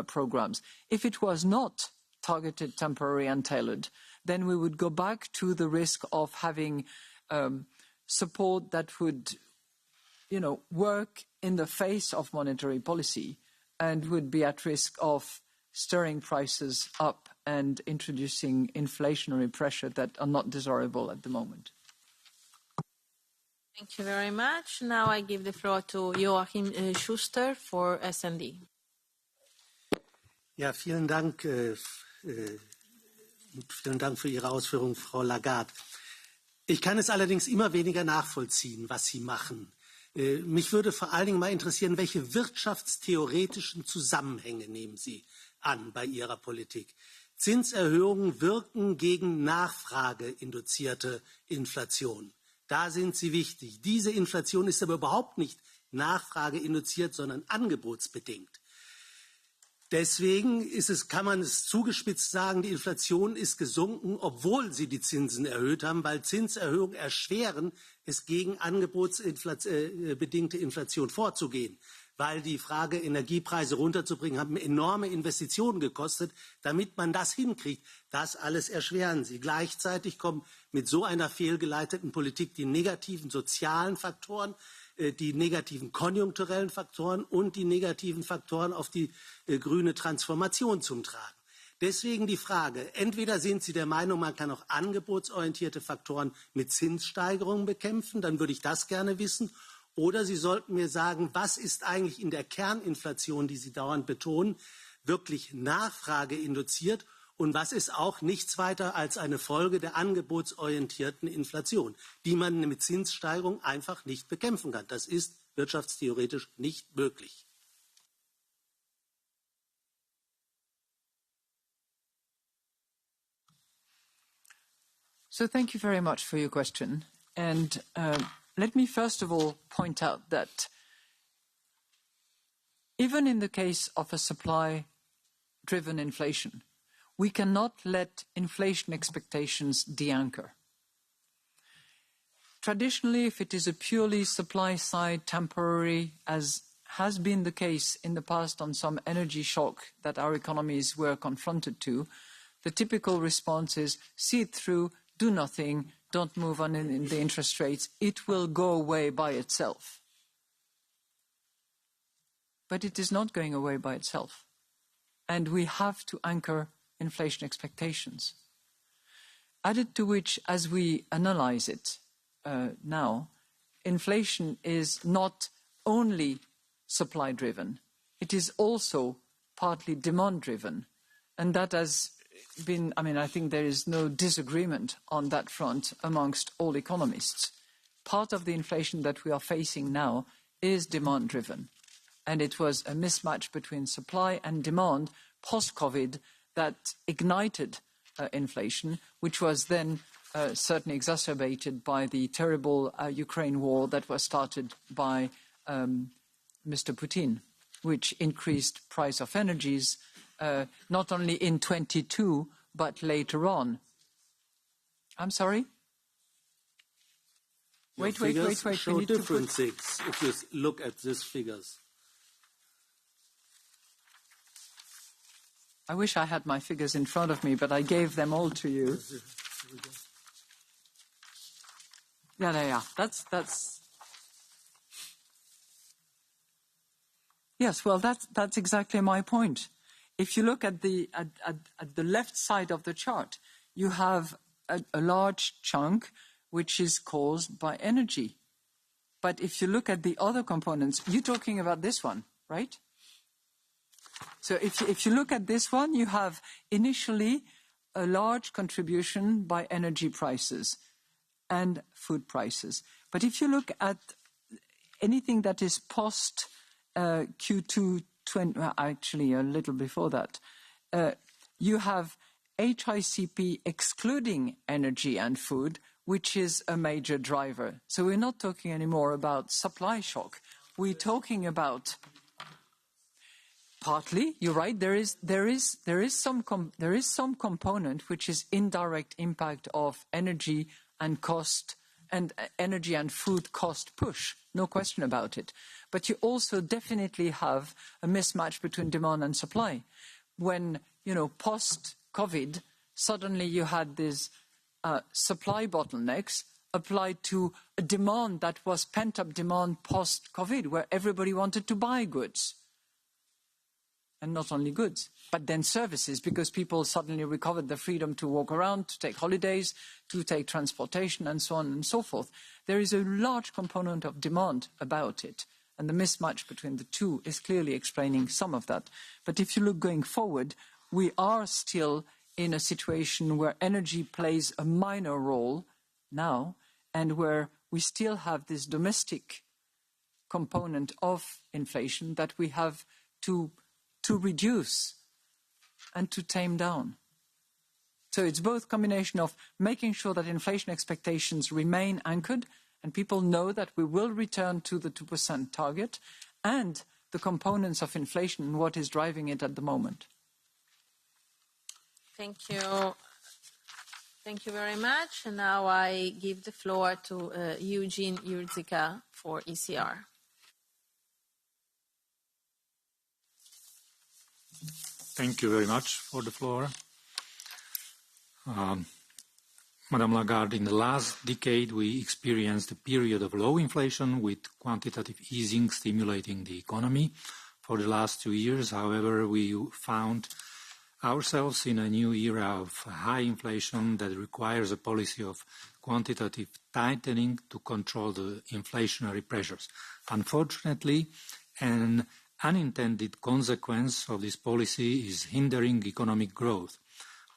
programs. If it was not targeted, temporary and tailored, then we would go back to the risk of having support that would, work in the face of monetary policy and would be at risk of stirring prices up and introducing inflationary pressure that are not desirable at the moment. Thank you very much. Now I give the floor to Joachim Schuster for S&D. Ja, vielen Dank. Vielen Dank für Ihre Ausführungen, Frau Lagarde. Ich kann es allerdings immer weniger nachvollziehen, was Sie machen. Mich würde vor allen Dingen mal interessieren, welche wirtschaftstheoretischen Zusammenhänge nehmen Sie an bei Ihrer Politik? Zinserhöhungen wirken gegen nachfrageinduzierte Inflation. Da sind sie wichtig. Diese Inflation ist aber überhaupt nicht nachfrageinduziert, sondern angebotsbedingt. Deswegen kann man es zugespitzt sagen, die Inflation ist gesunken, obwohl Sie die Zinsen erhöht haben, weil Zinserhöhungen erschweren, es gegen angebotsbedingte Inflation vorzugehen. Weil die Frage, Energiepreise runterzubringen, haben enorme Investitionen gekostet, damit man das hinkriegt. Das alles erschweren Sie. Gleichzeitig kommen mit so einer fehlgeleiteten Politik die negativen sozialen Faktoren, die negativen konjunkturellen Faktoren und die negativen Faktoren auf die grüne Transformation zum Tragen. Deswegen die Frage, entweder sind Sie der Meinung, man kann auch angebotsorientierte Faktoren mit Zinssteigerungen bekämpfen, dann würde ich das gerne wissen. Oder Sie sollten mir sagen, was ist eigentlich in der Kerninflation, die Sie dauernd betonen, wirklich nachfrageinduziert und was ist auch nichts weiter als eine Folge der angebotsorientierten Inflation, die man mit Zinssteigerung einfach nicht bekämpfen kann. Das ist wirtschaftstheoretisch nicht möglich. So thank you very much for your question. And let me first of all point out that even in the case of a supply-driven inflation, we cannot let inflation expectations de-anchor. Traditionally, if it is a purely supply-side temporary, as has been the case in the past on some energy shock that our economies were confronted to, the typical response is see it through, do nothing, don't move on in the interest rates, it will go away by itself. But it is not going away by itself. And we have to anchor inflation expectations. Added to which, as we analyze it now, inflation is not only supply-driven, it is also partly demand-driven. And that has been, I think there is no disagreement on that front amongst all economists. Part of the inflation that we are facing now is demand-driven. And it was a mismatch between supply and demand post-COVID that ignited inflation, which was then certainly exacerbated by the terrible Ukraine war that was started by Mr. Putin, which increased price of energies not only in 22, but later on. I'm sorry? Wait. Show different things if you look at these figures. I wish I had my figures in front of me, but I gave them all to you. Yeah. That's. Yes, well, that's exactly my point. If you look at the left side of the chart, you have a large chunk which is caused by energy. But if you look at the other components, you're talking about this one, right? So if you look at this one, you have initially a large contribution by energy prices and food prices. But if you look at anything that is post Q2, actually a little before that, you have HICP excluding energy and food, which is a major driver. So we're not talking anymore about supply shock. We're talking about partly, you're right, there is some component which is indirect impact of energy and cost and energy and food cost push, no question about it. But you also definitely have a mismatch between demand and supply. When, post-COVID, suddenly you had these supply bottlenecks applied to a demand that was pent-up demand post-COVID, where everybody wanted to buy goods. And not only goods, but then services, because people suddenly recovered the freedom to walk around, to take holidays, to take transportation, and so on and so forth. There is a large component of demand about it, and the mismatch between the two is clearly explaining some of that. But if you look going forward, we are still in a situation where energy plays a minor role now, and where we still have this domestic component of inflation that we have to reduce and to tame down. So it's both combination of making sure that inflation expectations remain anchored and people know that we will return to the 2% target, and the components of inflation and what is driving it at the moment. Thank you. Thank you very much. And now I give the floor to Eugene Jurczyka for ECR. Thank you very much for the floor. Madame Lagarde, in the last decade, we experienced a period of low inflation with quantitative easing stimulating the economy. For the last 2 years, however, we found ourselves in a new era of high inflation that requires a policy of quantitative tightening to control the inflationary pressures. Unfortunately, an unintended consequence of this policy is hindering economic growth.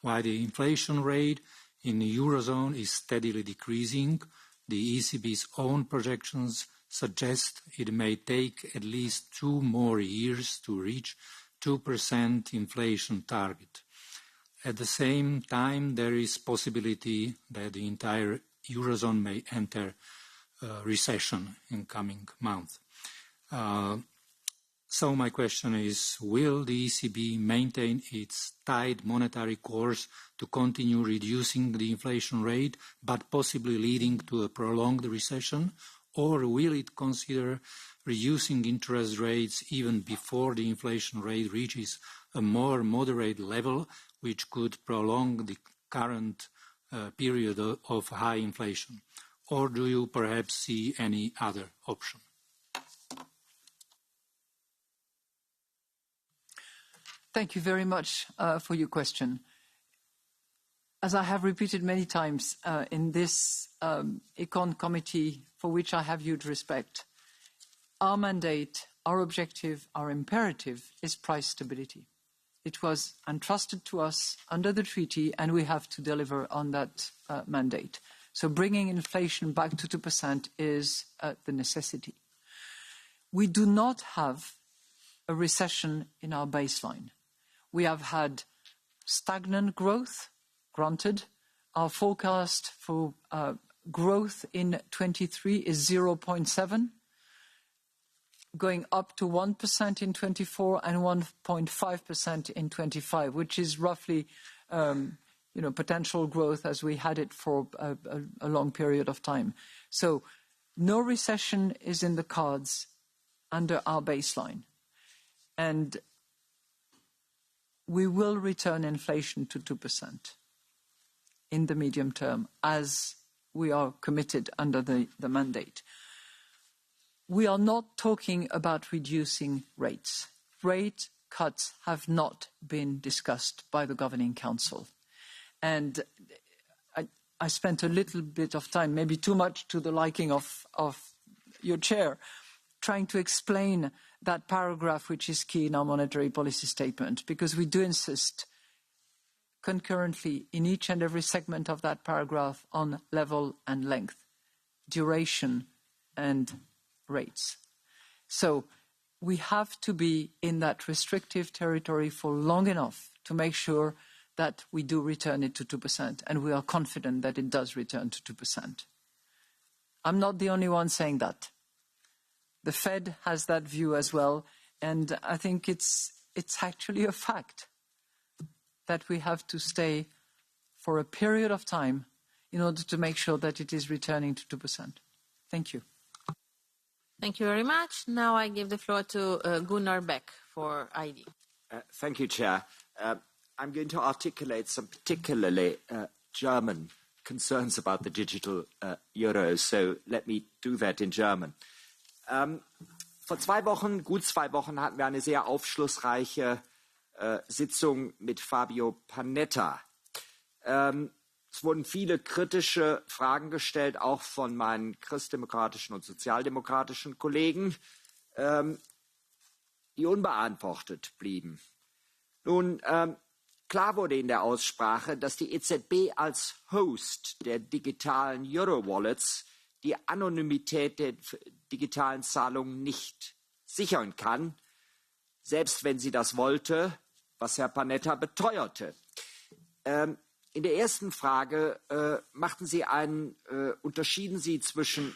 While the inflation rate in the Eurozone is steadily decreasing, the ECB's own projections suggest it may take at least 2 more years to reach 2% inflation target. At the same time, there is possibility that the entire Eurozone may enter recession in coming months. So my question is, will the ECB maintain its tight monetary course to continue reducing the inflation rate, but possibly leading to a prolonged recession? Or will it consider reducing interest rates even before the inflation rate reaches a more moderate level, which could prolong the current period of high inflation? Or do you perhaps see any other option? Thank you very much for your question. As I have repeated many times in this Econ committee, for which I have huge respect, our mandate, our objective, our imperative is price stability. It was entrusted to us under the treaty, and we have to deliver on that mandate. So bringing inflation back to 2% is the necessity. We do not have a recession in our baseline. We have had stagnant growth, granted. Our forecast for growth in 23 is 0.7, going up to 1% in 24 and 1.5% in 25, which is roughly potential growth as we had it for a long period of time. So no recession is in the cards under our baseline. And we will return inflation to 2% in the medium term, as we are committed under the mandate. We are not talking about reducing rates. Rate cuts have not been discussed by the Governing Council. And I spent a little bit of time, maybe too much to the liking of your chair, trying to explain that paragraph which is key in our monetary policy statement, because we do insist concurrently in each and every segment of that paragraph on level and length, duration and rates. So we have to be in that restrictive territory for long enough to make sure that we do return it to 2%, and we are confident that it does return to 2%. I'm not the only one saying that. The Fed has that view as well, and I think it's actually a fact that we have to stay for a period of time in order to make sure that it is returning to 2%. Thank you. Thank you very much. Now I give the floor to Gunnar Beck for ID. Thank you, Chair. I'm going to articulate some particularly German concerns about the digital euro, so let me do that in German. Vor 2 Wochen, gut 2 Wochen, hatten wir eine sehr aufschlussreiche Sitzung mit Fabio Panetta. Es wurden viele kritische Fragen gestellt, auch von meinen christdemokratischen und sozialdemokratischen Kollegen, die unbeantwortet blieben. Nun, klar wurde in der Aussprache, dass die EZB als Host der digitalen Euro-Wallets die Anonymität der digitalen Zahlungen nicht sichern kann, selbst wenn sie das wollte, was Herr Panetta beteuerte. In der ersten Frage unterschieden Sie zwischen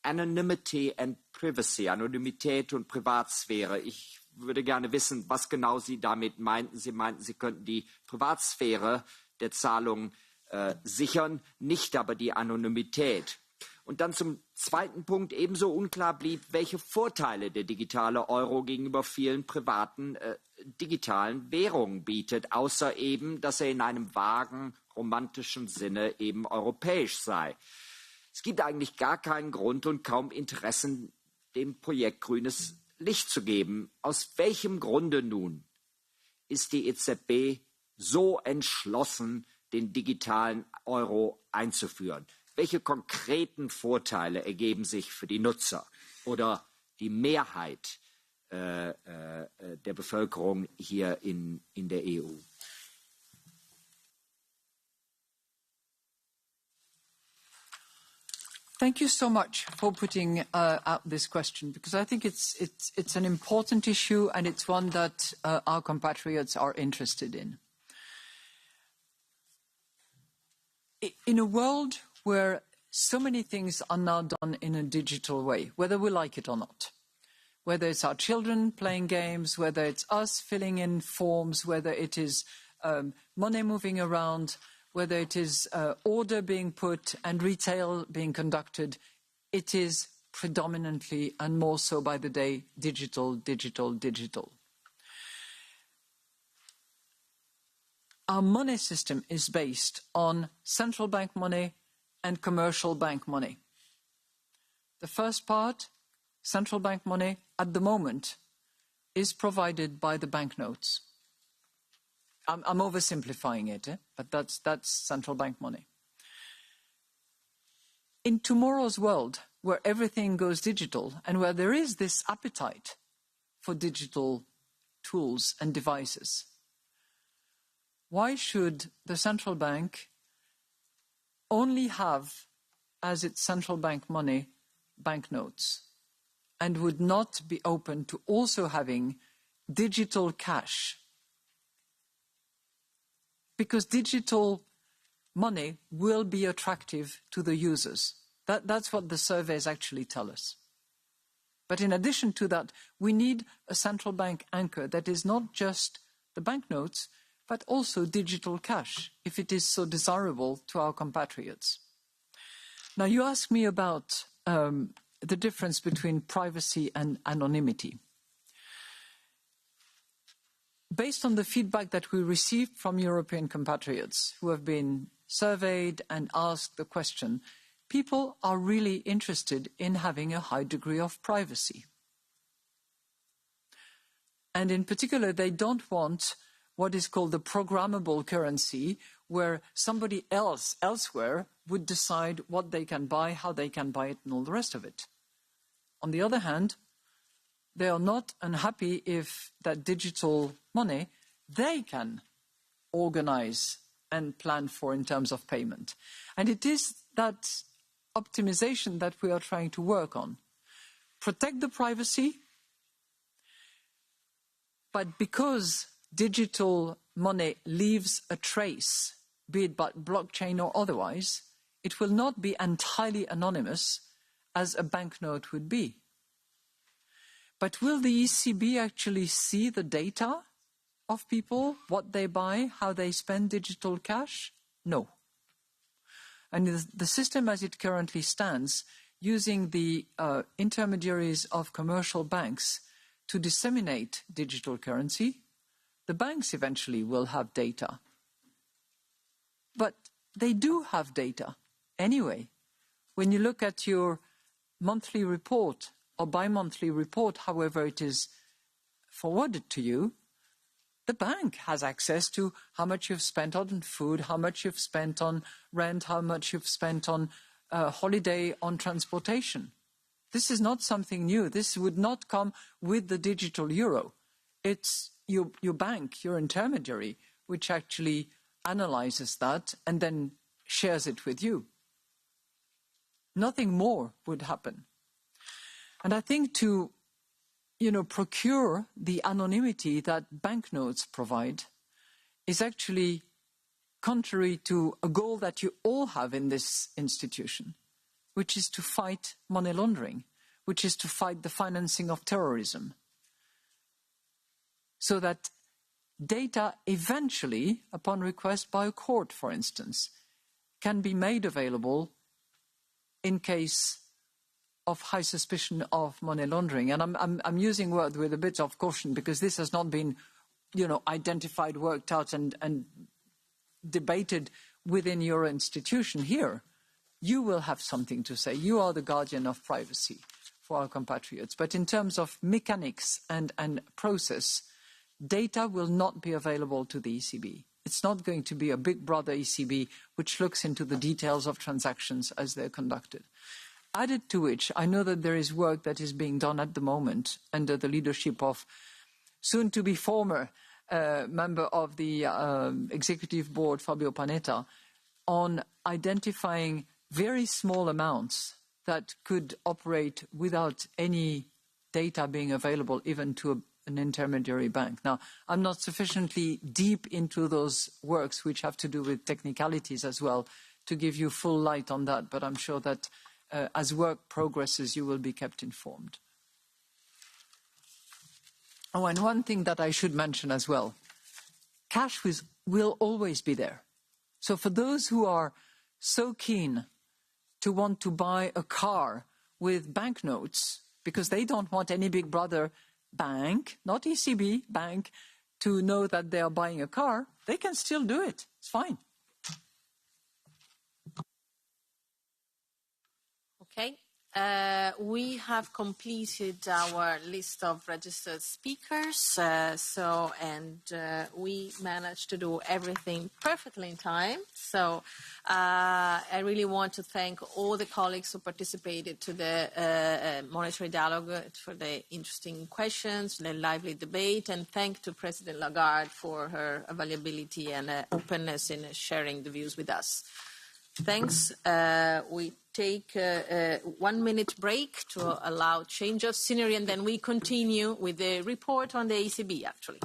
Anonymity and Privacy, Anonymität und Privatsphäre. Ich würde gerne wissen, was genau Sie damit meinten. Sie meinten, Sie könnten die Privatsphäre der Zahlungen sichern, nicht aber die Anonymität. Und dann zum zweiten Punkt, ebenso unklar blieb, welche Vorteile der digitale Euro gegenüber vielen privaten digitalen Währungen bietet, außer eben, dass er in einem vagen, romantischen Sinne eben europäisch sei. Es gibt eigentlich gar keinen Grund und kaum Interessen, dem Projekt grünes Licht zu geben. Aus welchem Grunde nun ist die EZB so entschlossen, den digitalen Euro einzuführen? Welche konkreten Vorteile ergeben sich für die Nutzer oder die Mehrheit der Bevölkerung hier in der EU? Thank you so much for putting out this question, because I think it's an important issue and it's one that our compatriots are interested in. In a world where so many things are now done in a digital way, whether we like it or not, whether it's our children playing games, whether it's us filling in forms, whether it is money moving around, whether it is order being put and retail being conducted, it is predominantly and more so by the day digital, digital, digital. Our money system is based on central bank money and commercial bank money. The first part, central bank money, at the moment, is provided by the banknotes. I'm oversimplifying it, but that's central bank money. In tomorrow's world, where everything goes digital and where there is this appetite for digital tools and devices, why should the central bank only have as its central bank money banknotes and would not be open to also having digital cash? Because digital money will be attractive to the users. That's what the surveys actually tell us. But in addition to that, we need a central bank anchor that is not just the banknotes, but also digital cash, if it is so desirable to our compatriots. Now, you asked me about the difference between privacy and anonymity. Based on the feedback that we received from European compatriots who have been surveyed and asked the question, people are really interested in having a high degree of privacy. And in particular, they don't want what is called the programmable currency, where somebody else elsewhere would decide what they can buy, how they can buy it, and all the rest of it. On the other hand, they are not unhappy if that digital money they can organize and plan for in terms of payment. And it is that optimization that we are trying to work on. Protect the privacy, but because digital money leaves a trace, be it by blockchain or otherwise, it will not be entirely anonymous as a banknote would be. But will the ECB actually see the data of people, what they buy, how they spend digital cash? No. And the system as it currently stands, using the intermediaries of commercial banks to disseminate digital currency, the banks eventually will have data. But they do have data anyway. When you look at your monthly report or bi-monthly report, however it is forwarded to you, the bank has access to how much you've spent on food, how much you've spent on rent, how much you've spent on holiday, on transportation. This is not something new. This would not come with the digital euro. It's your bank, your intermediary, which actually analyzes that and then shares it with you. Nothing more would happen. And I think to procure the anonymity that banknotes provide is actually contrary to a goal that you all have in this institution, which is to fight money laundering, which is to fight the financing of terrorism. So that data eventually, upon request by a court, for instance, can be made available in case of high suspicion of money laundering. And I'm using words with a bit of caution because this has not been, identified, worked out and debated within your institution here. You will have something to say. You are the guardian of privacy for our compatriots. But in terms of mechanics and process, data will not be available to the ECB. It's not going to be a big brother ECB which looks into the details of transactions as they're conducted. Added to which, I know that there is work that is being done at the moment under the leadership of soon-to-be former member of the executive board, Fabio Panetta, on identifying very small amounts that could operate without any data being available even to an intermediary bank. Now, I'm not sufficiently deep into those works which have to do with technicalities as well to give you full light on that, but I'm sure that as work progresses, you will be kept informed. Oh, and one thing that I should mention as well, cash will always be there. So for those who are so keen to want to buy a car with banknotes, because they don't want any big brother bank, not ECB, bank, to know that they are buying a car, they can still do it. It's fine. Okay. We have completed our list of registered speakers, we managed to do everything perfectly in time. So I really want to thank all the colleagues who participated to the monetary dialogue for the interesting questions, the lively debate, and thank to President Lagarde for her availability and openness in sharing the views with us. Thanks. We take a 1 minute break to allow change of scenery, and then we continue with the report on the ECB, actually.